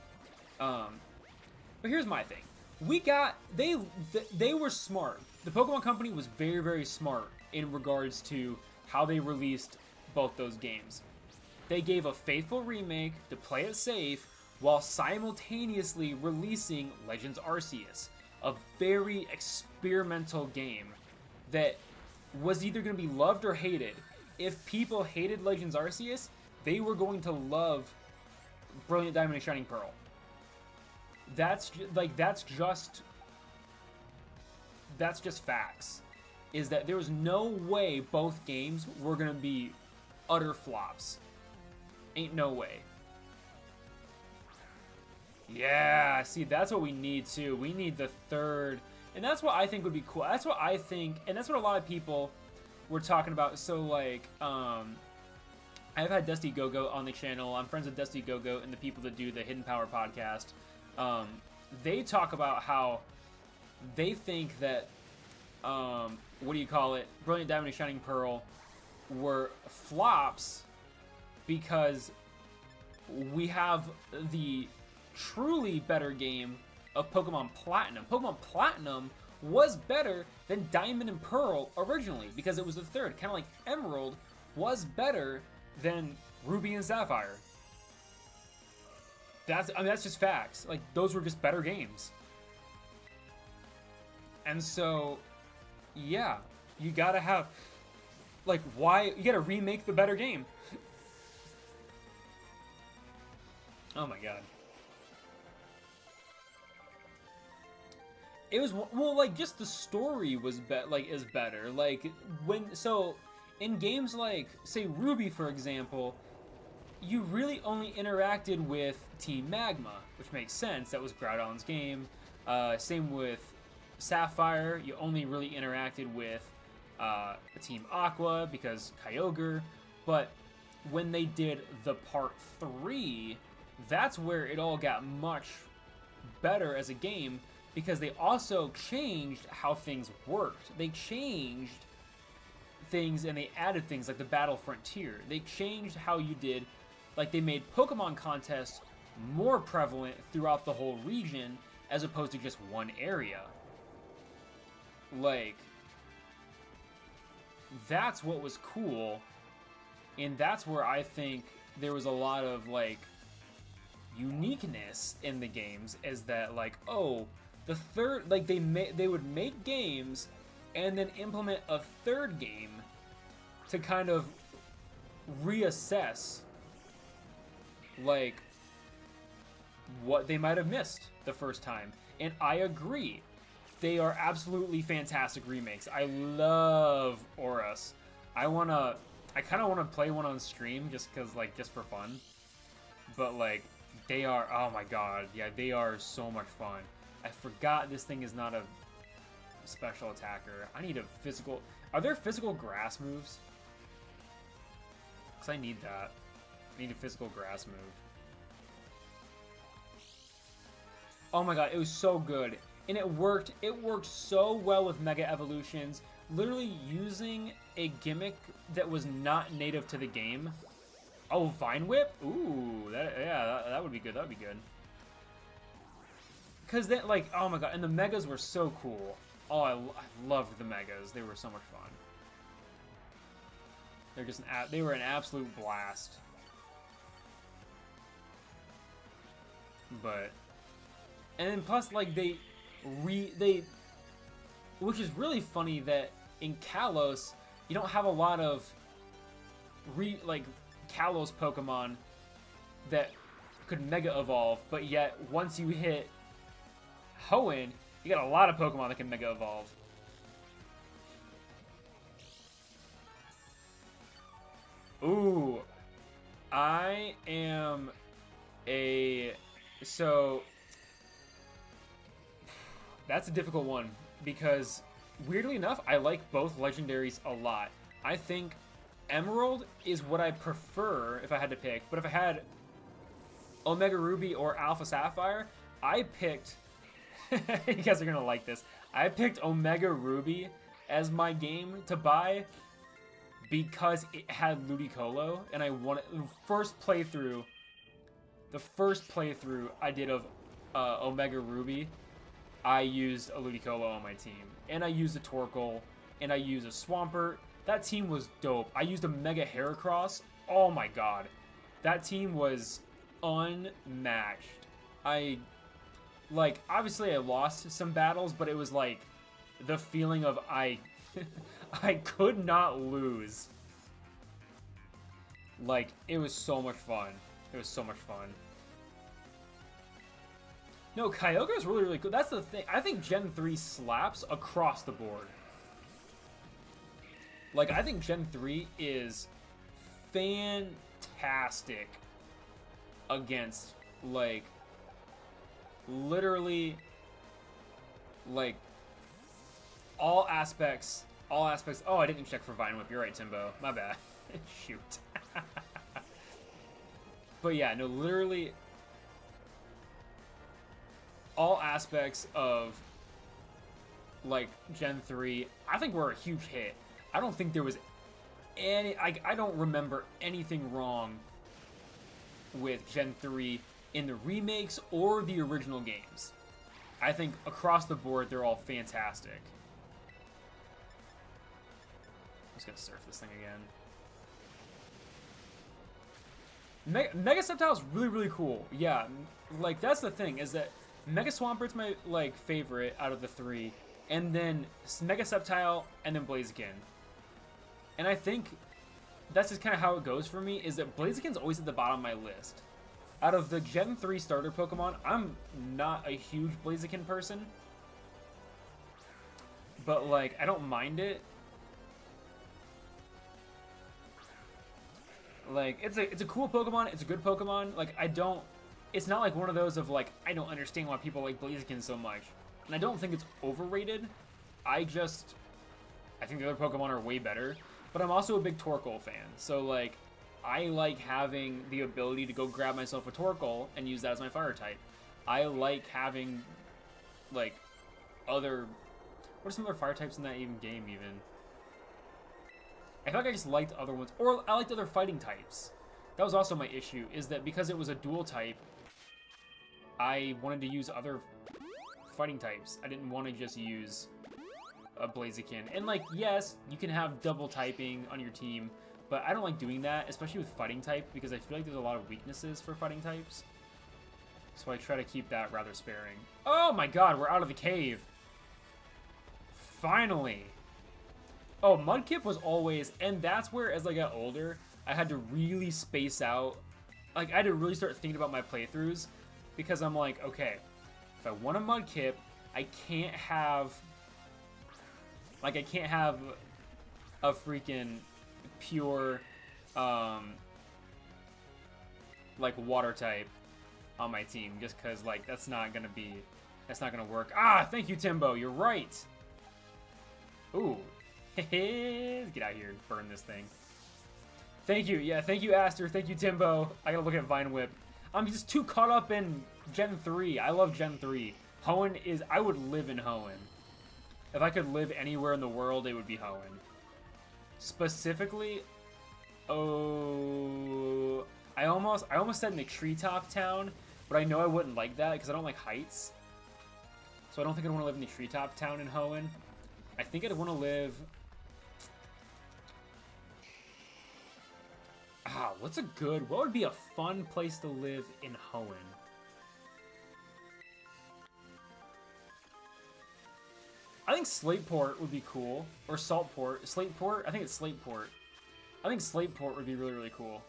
But here's my thing. They were smart. The Pokemon Company was very, very smart in regards to how they released both those games. They gave a faithful remake to play it safe while simultaneously releasing Legends Arceus, a very experimental game that was either going to be loved or hated. If people hated Legends Arceus, they were going to love Brilliant Diamond and Shining Pearl. That's just facts. Is that there was no way both games were gonna be utter flops. Ain't no way. Yeah, see, that's what we need too. We need the third, and that's what I think would be cool. That's what I think, and that's what a lot of people were talking about. So like, I've had Dusty Go-Go on the channel. I'm friends with Dusty Go-Go and the people that do the Hidden Power podcast. They talk about how they think that, Brilliant Diamond and Shining Pearl were flops because we have the truly better game of Pokemon Platinum. Pokemon Platinum was better than Diamond and Pearl originally because it was the third. Kind of like Emerald was better than Ruby and Sapphire. That's just facts. Like, those were just better games. And so, yeah, you gotta have, like, why, you gotta remake the better game. Oh my god. It was, well, like, just the story was is better. Like, in games like, say, Ruby, for example, you really only interacted with Team Magma, which makes sense. That was Groudon's game. Same with Sapphire. You only really interacted with Team Aqua because Kyogre. But when they did the Part 3, that's where it all got much better as a game because they also changed how things worked. They changed things and they added things like the Battle Frontier. They changed how you did, like they made Pokemon contests more prevalent throughout the whole region as opposed to just one area. Like, that's what was cool, and that's where I think there was a lot of, like, uniqueness in the games, is that, like, oh, the third, like, they would make games and then implement a third game to kind of reassess, like, what they might have missed the first time. And I agree. They are absolutely fantastic remakes. I love Auras. I kind of want to play one on stream just for fun. But, like, they are, oh my god, yeah, they are so much fun. I forgot this thing is not a special attacker. I need a physical, are there physical grass moves? Because I need that. I need a physical grass move. Oh my god, it was so good. And it worked so well with Mega Evolutions. Literally using a gimmick that was not native to the game. Oh, Vine Whip? Ooh, that would be good. That would be good. Because then, like, oh my god, and the Megas were so cool. Oh, I loved the Megas. They were so much fun. They're just they were an absolute blast. But, and then plus, like, which is really funny that in Kalos, you don't have a lot of Kalos Pokemon that could Mega Evolve, but yet once you hit Hoenn, you got a lot of Pokemon that can Mega Evolve. Ooh, I am so that's a difficult one because weirdly enough, I like both legendaries a lot. I think Emerald is what I prefer if I had to pick, but if I had Omega Ruby or Alpha Sapphire, I picked, you guys are gonna like this, I picked Omega Ruby as my game to buy because it had Ludicolo, and I wanted, the first playthrough I did of Omega Ruby, I used a Ludicolo on my team, and I used a Torkoal, and I used a Swampert. That team was dope. I used a Mega Heracross. Oh my god. That team was unmatched. Obviously I lost some battles, but it was like the feeling of I could not lose. Like, it was so much fun. It was so much fun. No, Kyogre is really, really cool. That's the thing. I think Gen 3 slaps across the board. Like, I think Gen 3 is fantastic against, like, literally, like, all aspects. Oh, I didn't check for Vine Whip. You're right, Timbo. My bad. Shoot. But yeah, no, literally all aspects of, like, Gen 3, I think were a huge hit. I don't think there was any, I don't remember anything wrong with Gen 3 in the remakes or the original games. I think across the board, they're all fantastic. I'm just gonna surf this thing again. Mega Sceptile's really, really cool. Yeah, like, that's the thing, is that Mega Swampert's my, like, favorite out of the three, and then Mega Sceptile, and then Blaziken. And I think that's just kind of how it goes for me, is that Blaziken's always at the bottom of my list. Out of the Gen 3 starter Pokemon, I'm not a huge Blaziken person. But, like, I don't mind it. Like, it's a cool Pokemon, it's a good Pokemon. Like, it's not like one of those of, like, I don't understand why people like Blaziken so much. And I don't think it's overrated. I think the other Pokemon are way better. But I'm also a big Torkoal fan. So, like, I like having the ability to go grab myself a Torkoal and use that as my fire type. I like having, like, what are some other fire types in that game even? I feel like I just liked other ones, or I liked other fighting types. That was also my issue, is that because it was a dual type, I wanted to use other fighting types. I didn't want to just use a Blaziken. And, like, yes, you can have double typing on your team, but I don't like doing that, especially with fighting type, because I feel like there's a lot of weaknesses for fighting types. So I try to keep that rather sparing. Oh my god, we're out of the cave! Finally! Oh, Mudkip was always, and that's where, as I got older, I had to really space out. Like, I had to really start thinking about my playthroughs, because I'm like, okay, if I want a Mudkip, I can't have a freaking pure, like, water type on my team, just because, like, that's not gonna work. Ah, thank you, Timbo, you're right! Ooh. Get out here and burn this thing. Thank you. Yeah, thank you, Aster. Thank you, Timbo. I gotta look at Vine Whip. I'm just too caught up in Gen 3. I love Gen 3. Hoenn is... I would live in Hoenn. If I could live anywhere in the world, it would be Hoenn. Specifically... Oh... I almost said in the treetop town, but I know I wouldn't like that because I don't like heights. So I don't think I'd want to live in the treetop town in Hoenn. I think I'd want to live... what would be a fun place to live in Hoenn? I think Slateport would be cool. Or Saltport. Slateport? I think it's Slateport. I think Slateport would be really, really cool.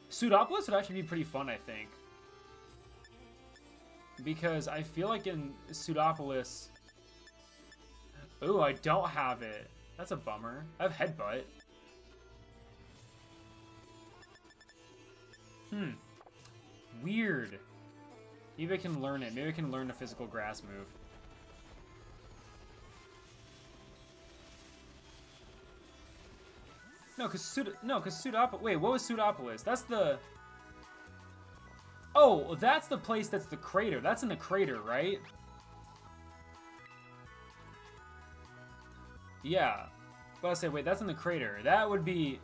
Pseudopolis would actually be pretty fun, I think. Because I feel like in Pseudopolis... Ooh, I don't have it. That's a bummer. I have Headbutt. Weird. Maybe I can learn it. Maybe I can learn a physical grass move. No, because Pseudopolis... Wait, what was Pseudopolis? That's the... Oh, that's the place that's the crater. That's in the crater, right? Yeah. But I say, wait, that's in the crater. That would be...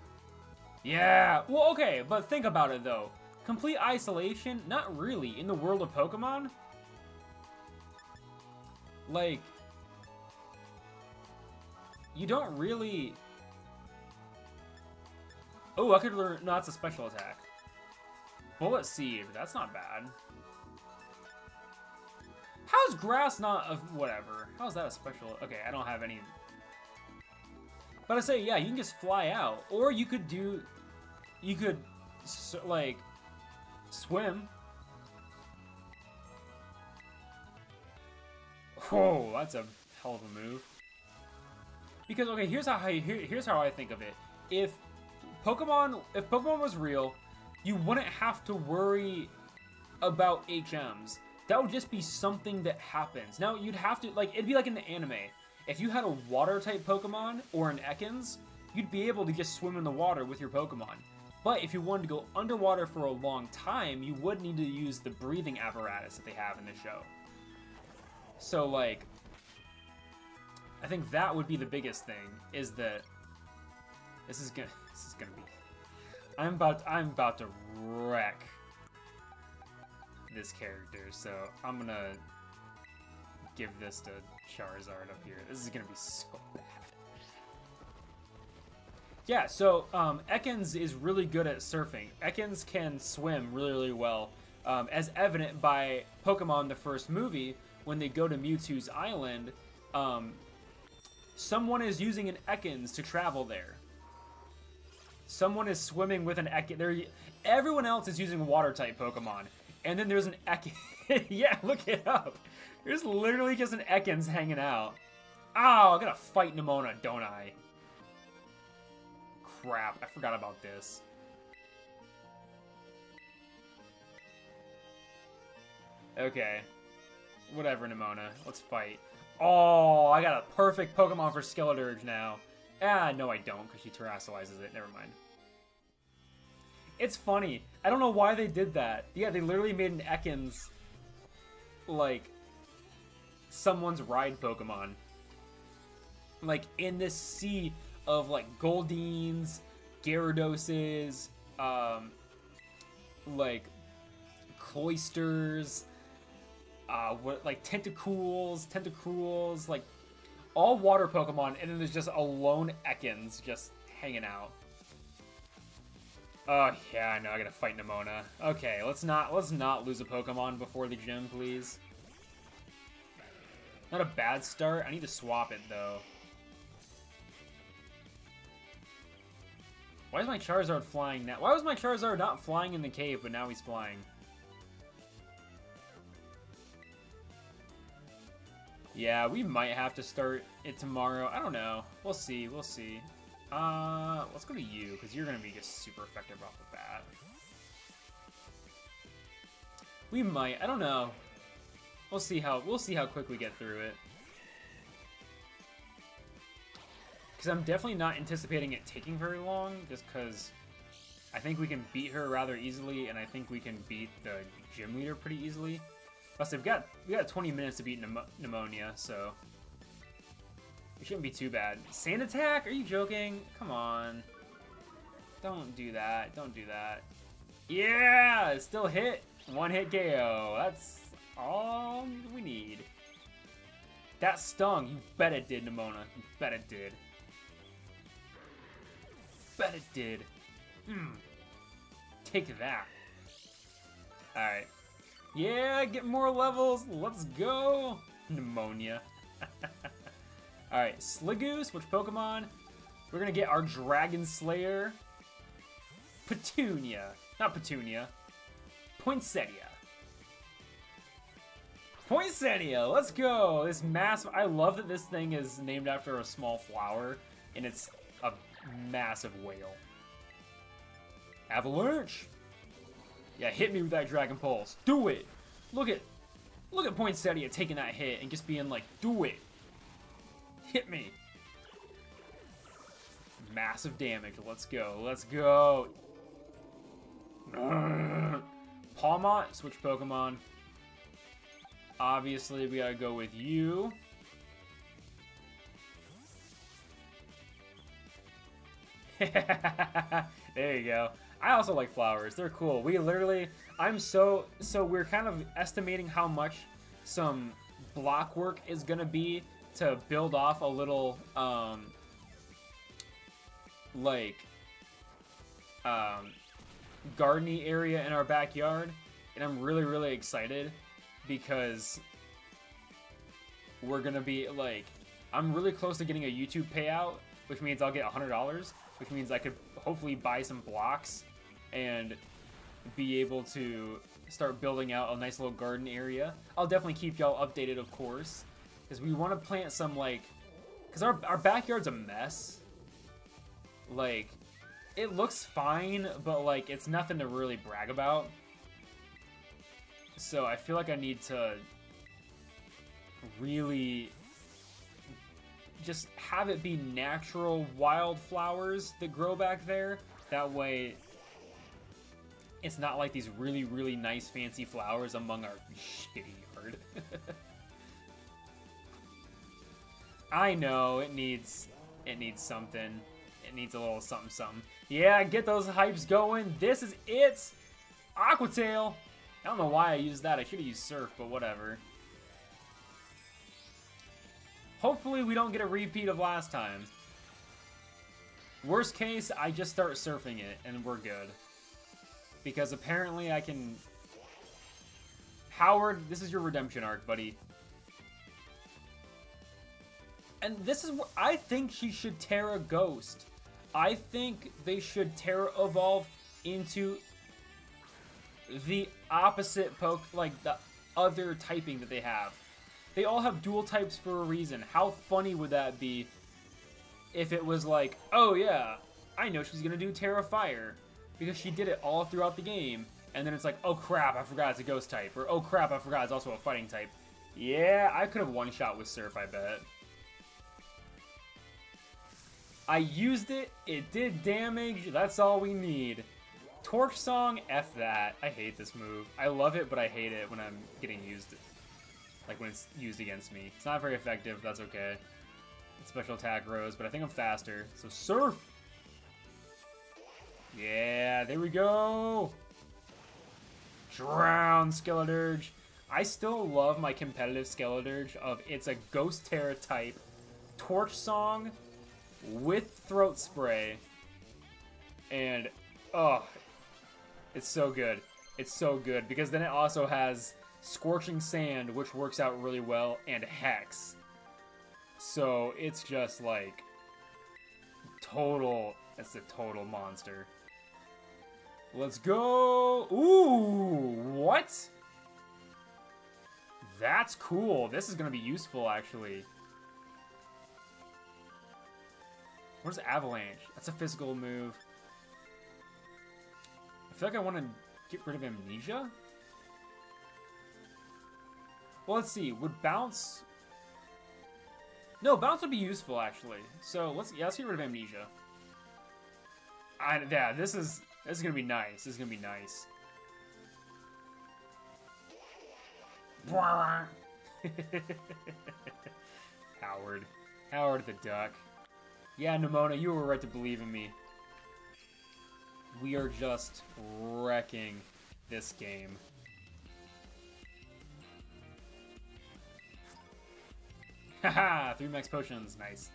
Yeah. Well, okay, but think about it, though. Complete isolation? Not really. In the world of Pokemon? Like... You don't really... Oh, I could learn... No, that's a special attack. Bullet Seed. That's not bad. How's Grass not a... Whatever. How's that a special... Okay, I don't have any... But I say, yeah, you can just fly out. Or you could do... You could, like, swim. Whoa, that's a hell of a move. Because, okay, here's how I think of it. If Pokemon was real, you wouldn't have to worry about HMs. That would just be something that happens. Now, you'd have to, like, it'd be like in the anime. If you had a water-type Pokemon, or an Ekans, you'd be able to just swim in the water with your Pokemon. But if you wanted to go underwater for a long time, you would need to use the breathing apparatus that they have in the show. So, like, I think that would be the biggest thing, is that... This is gonna be... I'm about to wreck this character, so I'm gonna give this to Charizard up here. This is gonna be so bad. Yeah, so Ekans is really good at surfing. Ekans can swim really, really well, as evident by Pokemon the first movie. When they go to Mewtwo's island, someone is using an Ekans to travel there. Someone is swimming with an Ekans. Everyone else is using water-type Pokemon. And then there's an Ekans. Yeah, look it up. There's literally just an Ekans hanging out. Oh, I gotta fight Nemona, don't I? Crap, I forgot about this. Okay. Whatever, Nemona. Let's fight. Oh, I got a perfect Pokemon for Skeleturge now. Ah, no I don't, because she terrestrializes it. Never mind. It's funny. I don't know why they did that. Yeah, they literally made an Ekans, like, someone's ride Pokemon. Like, in this sea of, like, Goldines, Gyarados, like, Cloysters, like, Tentacruels, like, all water Pokemon, and then there's just a lone Ekans just hanging out. Oh, yeah, I know, I gotta fight Nemona. Okay, let's not lose a Pokemon before the gym, please. Not a bad start. I need to swap it, though. Why is my Charizard flying now? Why was my Charizard not flying in the cave, but now he's flying? Yeah, we might have to start it tomorrow. I don't know. We'll see. We'll see. Let's go to you, because you're going to be just super effective off the bat. We might. I don't know. We'll see how quick we get through it. Because I'm definitely not anticipating it taking very long, just because I think we can beat her rather easily, and I think we can beat the gym leader pretty easily. Plus, we got 20 minutes to beat Pneumonia, so it shouldn't be too bad. Sand attack? Are you joking? Come on. Don't do that. Don't do that. Yeah! It still hit. One hit KO. That's all we need. That stung. You bet it did, Nemona. You bet it did. Bet it did. Take that. Alright. Yeah, get more levels. Let's go. Pneumonia. Alright, Sliggoo, which Pokemon? We're gonna get our Dragon Slayer. Petunia. Not Petunia. Poinsettia. Poinsettia, let's go. This massive, I love that this thing is named after a small flower, and it's a massive whale. Avalanche. Yeah, hit me with that Dragon Pulse. Do it. Look at Poinsettia taking that hit and just being like, do it. Hit me. Massive damage. Let's go. Let's go. Palmont, switch Pokemon. Obviously, we gotta go with you. There you go. I also like flowers. They're cool. We literally, so we're kind of estimating how much some block work is gonna be to build off a little, gardeny area in our backyard. And I'm really, really excited because we're gonna be, like, I'm really close to getting a YouTube payout, which means I'll get $100, which means I could hopefully buy some blocks and be able to start building out a nice little garden area. I'll definitely keep y'all updated, of course, because we want to plant some, like, because our backyard's a mess. Like, it looks fine, but, like, it's nothing to really brag about. So I feel like I need to really just have it be natural wildflowers that grow back there. That way it's not like these really, really nice fancy flowers among our shitty yard. I know, it needs something. It needs a little something something. Yeah, get those hypes going. This is it. Aqua Tail. I don't know why I used that. I should have used Surf, but whatever. Hopefully we don't get a repeat of last time. Worst case, I just start surfing it, and we're good. Because apparently I can... Howard, this is your redemption arc, buddy. And this is what I think she should Terra Ghost. I think they should Terra Evolve into the opposite like the other typing that they have. They all have dual types for a reason. How funny would that be if it was like, oh yeah, I know she's gonna do Terra Fire because she did it all throughout the game. And then it's like, oh crap, I forgot it's a ghost type. Or oh crap, I forgot it's also a fighting type. Yeah, I could have one-shot with Surf, I bet. I used it, it did damage, that's all we need. Torch Song, F that. I hate this move. I love it, but I hate it when I'm getting used. Like when it's used against me. It's not very effective, that's okay. It's special attack rose, but I think I'm faster. So Surf! Yeah, there we go! Drown, Skeledirge. I still love my competitive Skeledirge of it's a Ghost Terra type, Torch Song with Throat Spray, and oh, it's so good. It's so good because then it also has Scorching Sand, which works out really well, and Hex. So it's just like total. It's a total monster. Let's go! Ooh, what? That's cool. This is gonna be useful, actually. What is Avalanche? That's a physical move. I feel like I want to get rid of Amnesia. Well, let's see. Would Bounce... No, Bounce would be useful, actually. So, let's get rid of Amnesia. Yeah, this is gonna be nice. This is gonna be nice. Howard the Duck. Yeah, Nimona, you were right to believe in me. We are just wrecking this game. Haha, 3 max potions, nice.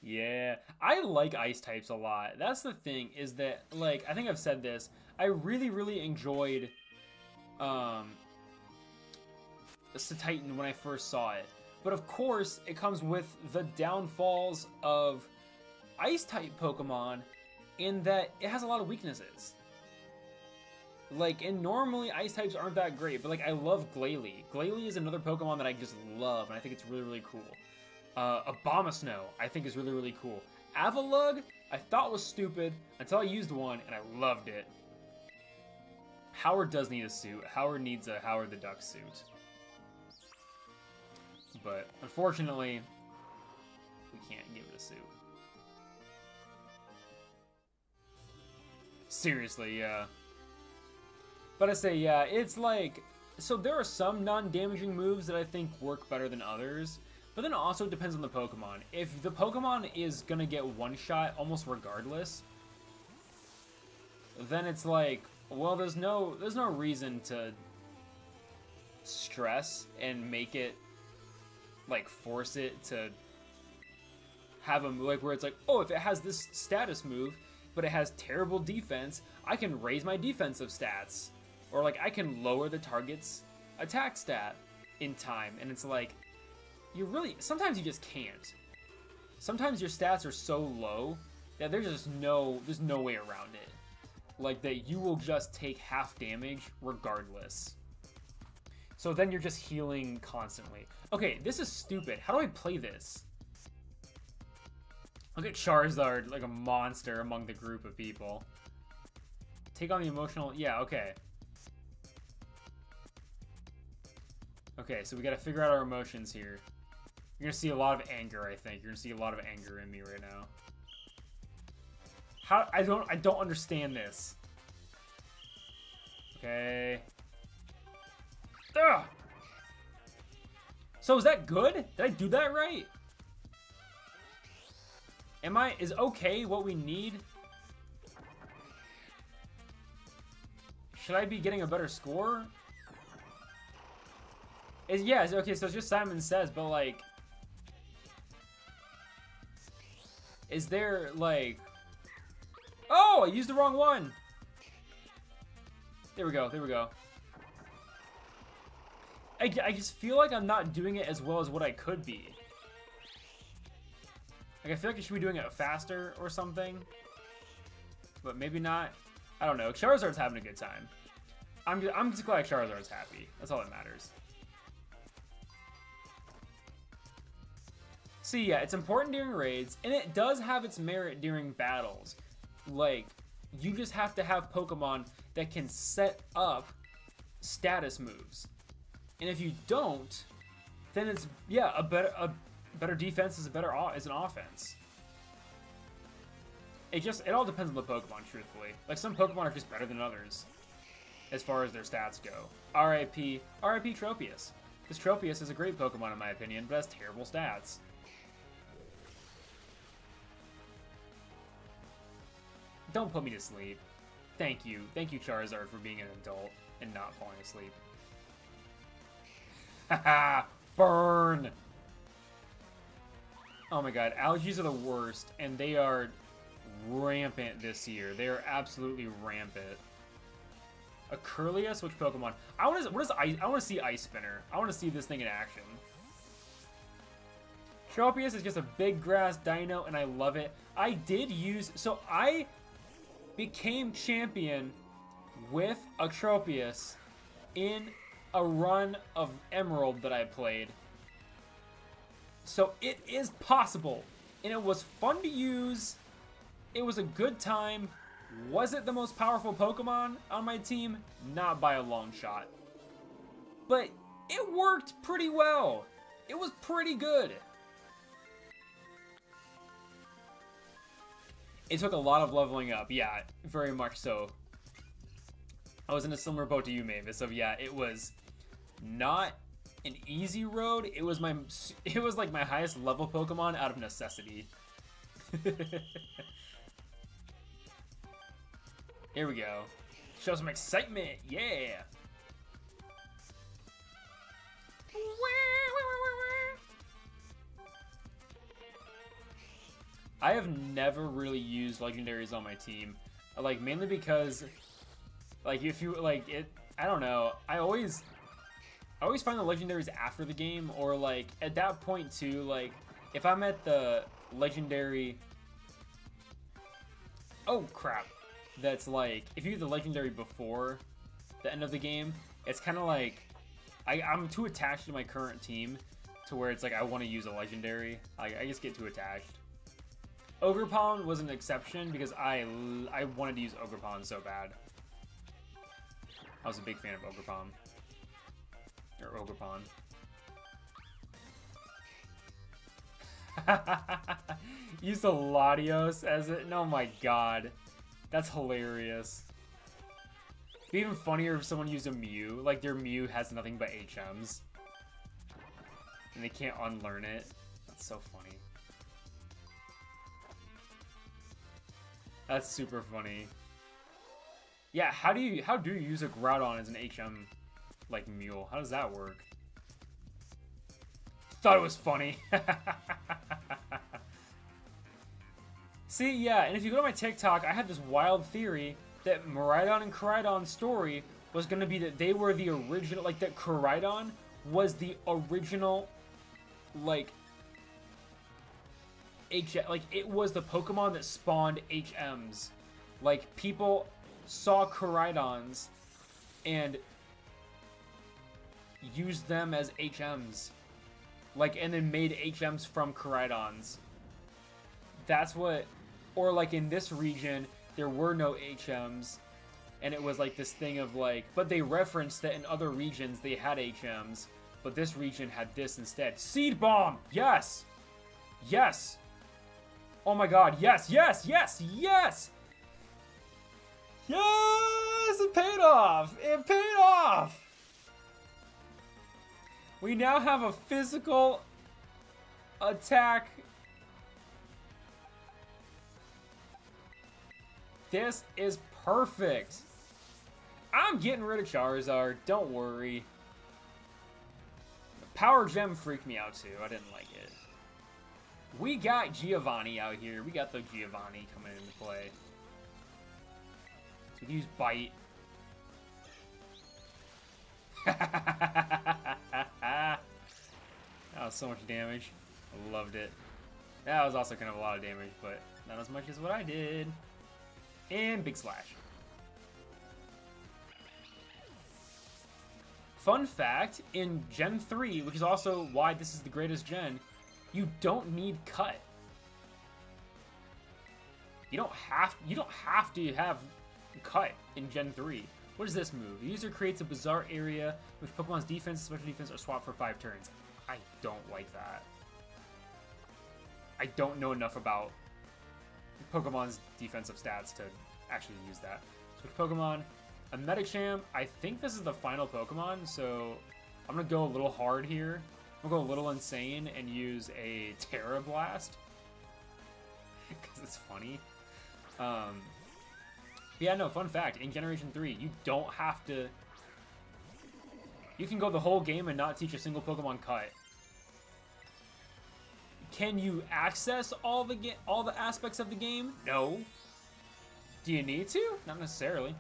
Yeah, I like ice types a lot. That's the thing, is that, like, I think I've said this, I really enjoyed, Titan when I first saw it. But of course, it comes with the downfalls of ice-type Pokemon in that it has a lot of weaknesses. Like, and normally ice types aren't that great, but like, I love Glalie. Glalie is another Pokemon that I just love, and I think it's really cool. Abomasnow, I think is really cool. Avalugg, I thought was stupid until I used one, and I loved it. Howard does need a suit. Howard needs a Howard the Duck suit. But, unfortunately, we can't give it a suit. Seriously, yeah. But I say, yeah, it's like... So there are some non-damaging moves that I think work better than others, but then it also depends on the Pokemon. If the Pokemon is gonna get one-shot almost regardless, then it's like, well, there's no reason to stress and make it, like, force it to have a move, like, where it's like, oh, if it has this status move, but it has terrible defense, I can raise my defensive stats. Or, like, I can lower the target's attack stat in time. And it's like, you really... Sometimes you just can't. Sometimes your stats are so low that there's just there's no way around it. Like, that you will just take half damage regardless. So then you're just healing constantly. Okay, this is stupid. How do I play this? Look at Charizard, like a monster among the group of people. Take on the emotional... Yeah, okay. Okay, so we gotta figure out our emotions here. You're gonna see a lot of anger, I think. You're gonna see a lot of anger in me right now. How... I don't understand this. Okay. Ugh! So is that good? Did I do that right? Is okay what we need? Should I be getting a better score? Yeah, okay, so it's just Simon Says, but like... Is there, like... Oh, I used the wrong one! There we go, there we go. I just feel like I'm not doing it as well as what I could be. Like, I feel like I should be doing it faster or something. But maybe not. I don't know. Charizard's having a good time. I'm just glad Charizard's happy. That's all that matters. See, yeah, it's important during raids, and it does have its merit during battles. Like, you just have to have Pokemon that can set up status moves. And if you don't, then it's, yeah, a better defense is an offense. It all depends on the Pokemon, truthfully. Like, some Pokemon are just better than others, as far as their stats go. R.I.P. Tropius. This Tropius is a great Pokemon in my opinion, but has terrible stats. Don't put me to sleep. Thank you. Thank you, Charizard, for being an adult and not falling asleep. Haha! Burn! Oh my god, allergies are the worst, and they are rampant this year. They are absolutely rampant. A Curlius? Which Pokemon? I want to see Ice Spinner. I want to see this thing in action. Tropius is just a big grass dino, and I love it. So I became champion with a Tropius in a run of Emerald that I played. So it is possible, and it was fun to use. It was a good time. Was it the most powerful Pokemon on my team? Not by a long shot. But it worked pretty well. It was pretty good. It took a lot of leveling up. Yeah, very much so. I was in a similar boat to you, Mavis. So yeah, it was not an easy road. It was like my highest level Pokemon out of necessity. Here we go. Show some excitement. Yeah. I have never really used legendaries on my team. Like, mainly because, like, if you, like, I don't know. I always find the legendaries after the game, or, like, at that point, too, like, if I'm at the legendary... Oh, crap. That's, like, if you do the legendary before the end of the game, it's kind of like, I'm too attached to my current team to where it's like I want to use a legendary. I just get too attached. Ogerpon was an exception because I wanted to use Ogerpon so bad. I was a big fan of Ogerpon. Or Ogerpon. Use the Latios as it. Oh my god. That's hilarious. It'd be even funnier if someone used a Mew. Like, their Mew has nothing but HMs. And they can't unlearn it. That's so funny. That's super funny. Yeah, how do you use a Groudon as an HM, like, mule? How does that work? Thought it was funny. See, yeah, and if you go to my TikTok, I had this wild theory that Miraidon and Koraidon's story was going to be that they were the original, like, that Koraidon was the original, like, like, it was the Pokemon that spawned HMs. Like, people saw Koraidons and used them as HMs. Like, and then made HMs from Koraidons. That's what... Or, like, in this region, there were no HMs, and it was, like, this thing of, like... But they referenced that in other regions they had HMs, but this region had this instead. Seed Bomb! Yes! Yes! Oh my god, yes, yes, yes, yes! Yes! It paid off! It paid off! We now have a physical attack This is perfect. I'm getting rid of Charizard. Don't worry. The Power Gem freaked me out too. I didn't like it. We got Giovanni out here. We got the Giovanni coming into play. So we use Bite. That was so much damage. I loved it. That was also kind of a lot of damage, but not as much as what I did. And Big Slash. Fun fact, in Gen 3, which is also why this is the greatest gen, you don't need Cut. You don't have to have Cut in Gen 3. What is this move? The user creates a bizarre area which Pokemon's defense and special defense are swapped for 5 turns. I don't like that. I don't know enough about Pokemon's defensive stats to actually use that. Switch Pokemon. A Medicham. I think this is the final Pokemon, so I'm going to go a little hard here. I'm going to go a little insane and use a Terra Blast. Because it's funny. Yeah, no, fun fact. In Generation 3, you don't have to... You can go the whole game and not teach a single Pokemon Cut. Can you access all the aspects of the game? No. Do you need to? Not necessarily.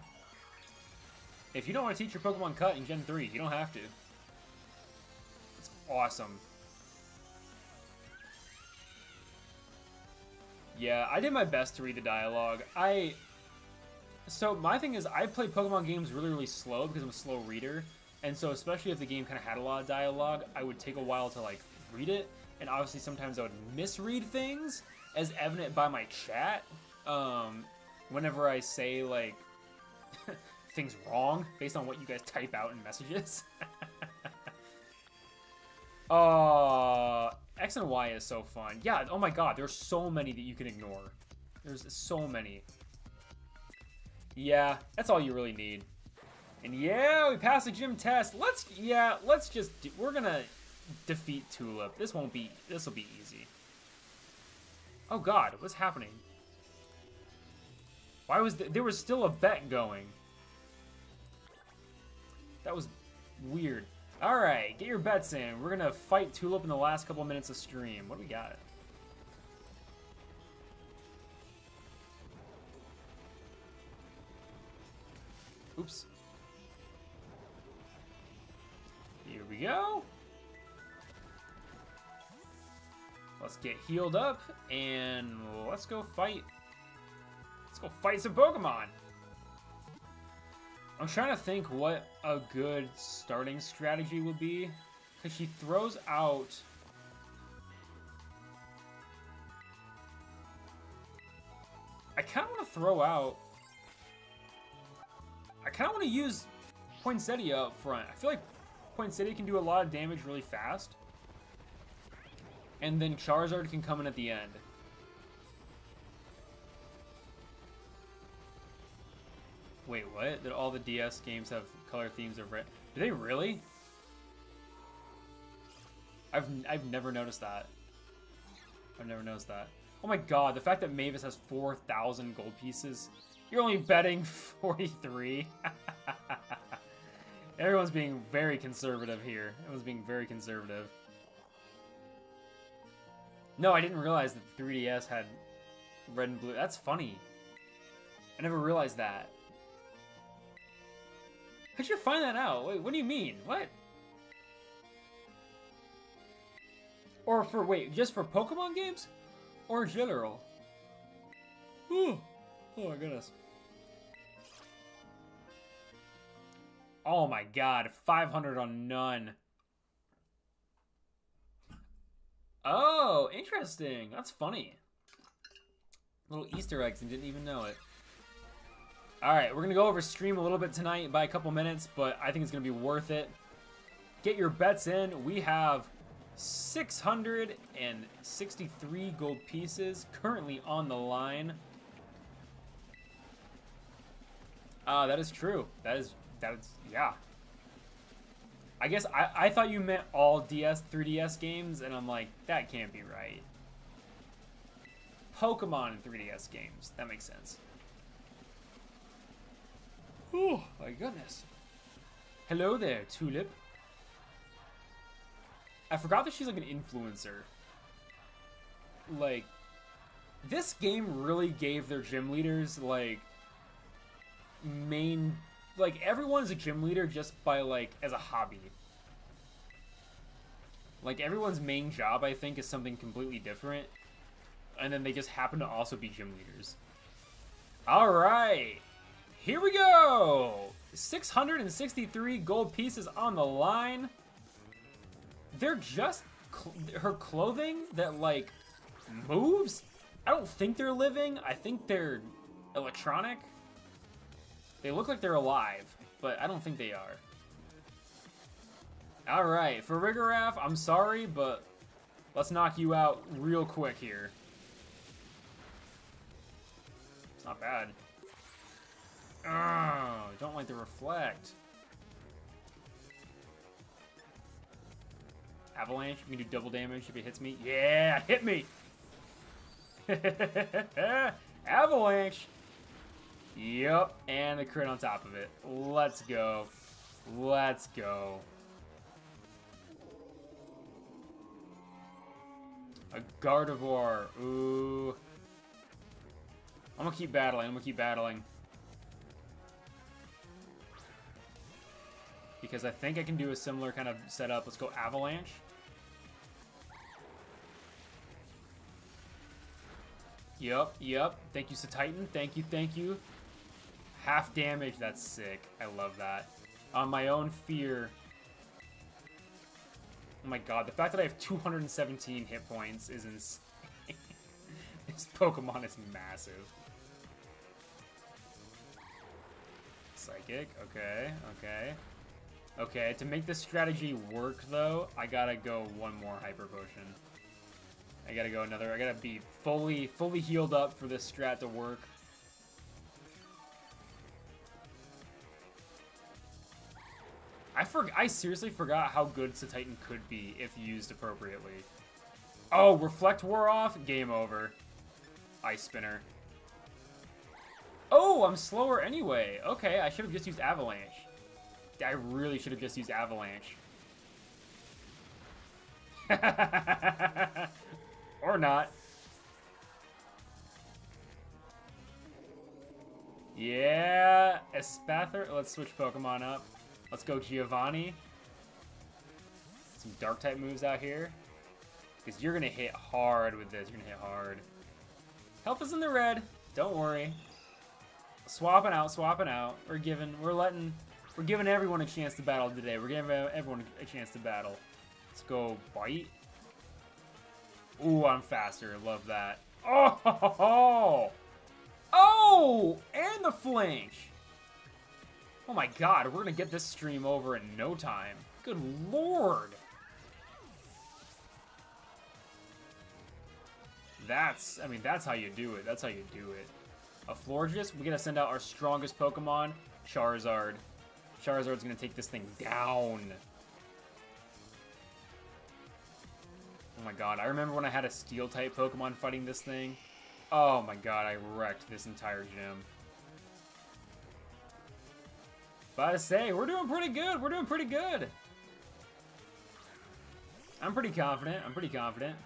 If you don't want to teach your Pokemon Cut in Gen 3, you don't have to. It's awesome. Yeah, I did my best to read the dialogue. So my thing is, I play Pokemon games really, really slow because I'm a slow reader. And so especially if the game kind of had a lot of dialogue, I would take a while to like read it. And obviously sometimes I would misread things, as evident by my chat. Whenever I say like things wrong based on what you guys type out in messages. X and Y is so fun. Yeah, oh my god, there's so many that you can ignore. There's so many. Yeah, that's all you really need. And yeah, we passed the gym test. We're gonna defeat Tulip. This will be easy. Oh god, what's happening? Why was there was still a bet going? That was weird. Alright, get your bets in. We're gonna fight Tulip in the last couple minutes of stream. What do we got? Oops. Here we go. Let's get healed up and let's go fight. Let's go fight some Pokemon. I'm trying to think what a good starting strategy would be, because she throws out... I kind of want to throw out... I kind of want to use Poinsettia up front. I feel like Poinsettia can do a lot of damage really fast. And then Charizard can come in at the end. Wait, what? Did all the DS games have color themes of red? Do they really? I've never noticed that. I've never noticed that. Oh my god, the fact that Mavis has 4,000 gold pieces. You're only betting 43. Everyone's being very conservative here. Everyone's being very conservative. No, I didn't realize that the 3DS had red and blue. That's funny. I never realized that. How'd you find that out? Wait, what do you mean? What? Or for, wait, just for Pokemon games? Or general? Ooh. Oh my goodness. Oh my god, 500 on none. Oh, interesting. That's funny. Little Easter eggs and didn't even know it. Alright, we're going to go over stream a little bit tonight by a couple minutes, but I think it's going to be worth it. Get your bets in. We have 663 gold pieces currently on the line. That is true. That is, yeah. I guess I thought you meant all 3DS games, and I'm like, that can't be right. Pokemon and 3DS games. That makes sense. Oh, my goodness. Hello there, Tulip. I forgot that she's like an influencer. Like, this game really gave their gym leaders, like, like, everyone's a gym leader just by, like, as a hobby. Like, everyone's main job, I think, is something completely different. And then they just happen to also be gym leaders. Alright. Here we go! 663 gold pieces on the line. They're just her clothing that, like, moves? I don't think they're living. I think they're electronic. They look like they're alive, but I don't think they are. Alright, for Rigoraph, I'm sorry, but let's knock you out real quick here. It's not bad. Oh, don't like the reflect. Avalanche, you can do double damage if it hits me. Yeah, hit me! Avalanche! Yep, and the crit on top of it. Let's go. Let's go. A Gardevoir. Ooh. I'm gonna keep battling. I'm gonna keep battling. Because I think I can do a similar kind of setup. Let's go Avalanche. Yep, yep. Thank you, Titan. Thank you, thank you. Half damage. That's sick. I love that. On my own fear. Oh my god, the fact that I have 217 hit points is insane. This Pokemon is massive. Psychic. Okay, okay. Okay, to make this strategy work, though, I gotta go one more Hyper Potion. I gotta go another. I gotta be fully healed up for this strat to work. I seriously forgot how good Titan could be if used appropriately. Oh, Reflect wore off? Game over. Ice Spinner. Oh, I'm slower anyway. Okay, I should have just used Avalanche. I really should have just used Avalanche. Or not. Yeah, Espather. Let's switch Pokemon up. Let's go Giovanni. Some Dark-type moves out here. Because you're going to hit hard with this. You're going to hit hard. Health is in the red. Don't worry. Swapping out, swapping out. We're giving everyone a chance to battle today. We're giving everyone a chance to battle. Let's go Bite. Ooh, I'm faster. Love that. Oh! Oh! And the flinch! Oh my god, we're gonna get this stream over in no time. Good lord! That's how you do it. That's how you do it. A Florges, we gotta send out our strongest Pokemon, Charizard. Charizard's gonna take this thing down. Oh my god, I remember when I had a Steel-type Pokemon fighting this thing. Oh my god, I wrecked this entire gym. But I say, we're doing pretty good. We're doing pretty good. I'm pretty confident. I'm pretty confident.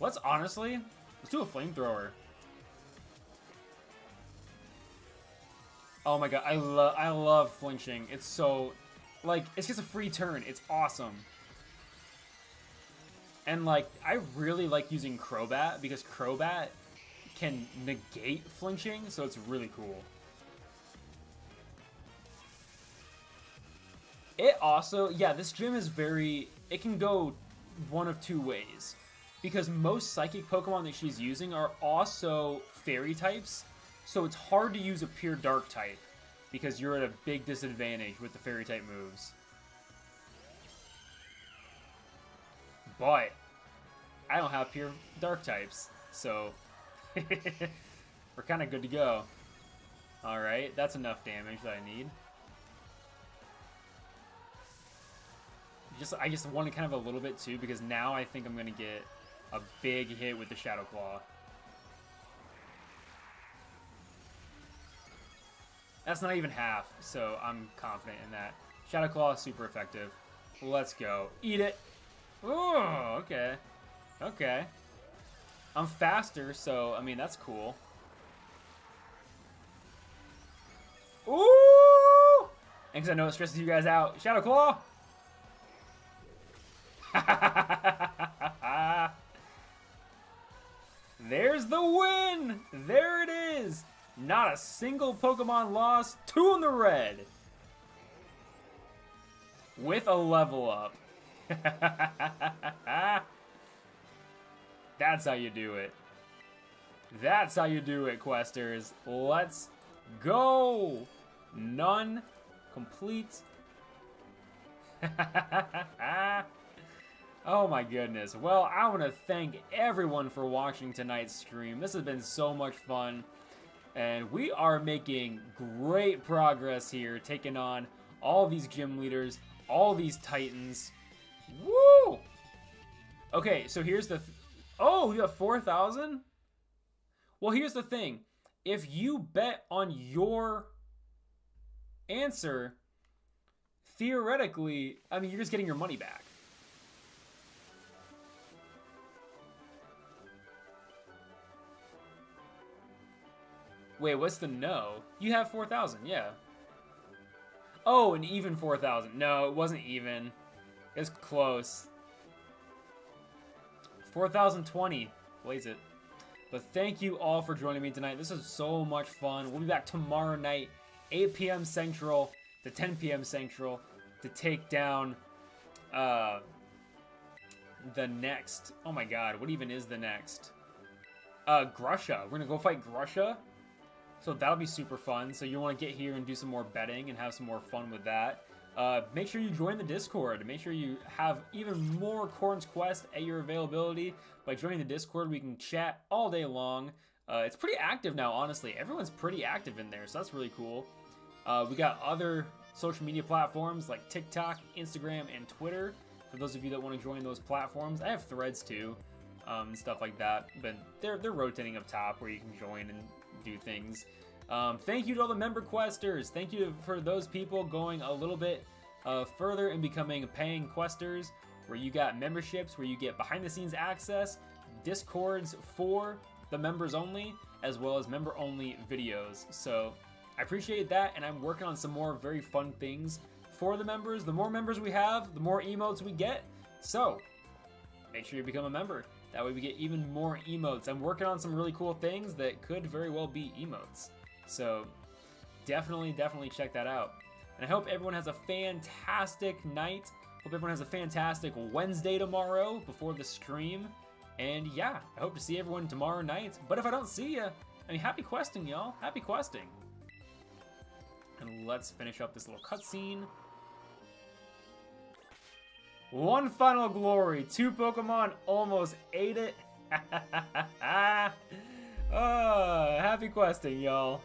Let's do a Flamethrower. Oh my god, I love flinching. It's so, like, it's just a free turn. It's awesome. And, like, I really like using Crobat because Crobat can negate flinching, so it's really cool. It also, yeah, this gym is it can go one of two ways. Because most Psychic Pokemon that she's using are also Fairy types, so it's hard to use a pure Dark type, because you're at a big disadvantage with the Fairy type moves. But I don't have pure Dark types, so we're kind of good to go. Alright, that's enough damage that I need. I just wanted kind of a little bit too, because now I think I'm going to get a big hit with the Shadow Claw. That's not even half, so I'm confident in that. Shadow Claw is super effective. Let's go. Eat it. Oh, okay. Okay. I'm faster, so, I mean, that's cool. Ooh! And because I know it stresses you guys out. Shadow Claw! There's the win! There it is! Not a single Pokemon lost. 2 in the red. With a level up. That's how you do it. That's how you do it, Questers. Let's go! None complete. Oh my goodness. Well, I want to thank everyone for watching tonight's stream. This has been so much fun. And we are making great progress here, taking on all these gym leaders, all these titans. Woo! Okay, so here's the... Oh, you have 4,000? Well, here's the thing. If you bet on your answer, theoretically, I mean, you're just getting your money back. Wait, what's the no? You have 4,000, yeah. Oh, an even 4,000. No, it wasn't even. It's close. 4,020. Blaze it. But thank you all for joining me tonight. This is so much fun. We'll be back tomorrow night, 8 p.m. Central to 10 p.m. Central, to take down the next. Oh my god, what even is the next? Grusha. We're gonna go fight Grusha. So that'll be super fun. So you want to get here and do some more betting and have some more fun with that. Make sure you join the Discord. Make sure you have even more Quoorn's Quest at your availability. By joining the Discord, we can chat all day long. It's pretty active now, honestly. Everyone's pretty active in there, so that's really cool. We got other social media platforms like TikTok, Instagram, and Twitter. For those of you that want to join those platforms, I have Threads too, and stuff like that. But they're rotating up top where you can join and do things. Thank you to all the member questers. Thank you for those people going a little bit further and becoming paying questers, where you got memberships, where you get behind the scenes access, Discords for the members only, as well as member only videos. So I appreciate that, and I'm working on some more very fun things for the members. The more members we have, the more emotes we get. So make sure you become a member. That way we get even more emotes. I'm working on some really cool things that could very well be emotes. So definitely check that out. And I hope everyone has a fantastic night. Hope everyone has a fantastic Wednesday tomorrow before the stream. And yeah, I hope to see everyone tomorrow night. But if I don't see you, I mean, happy questing, y'all. Happy questing. And let's finish up this little cutscene. One final glory. 2 Pokemon almost ate it. Oh, happy questing, y'all.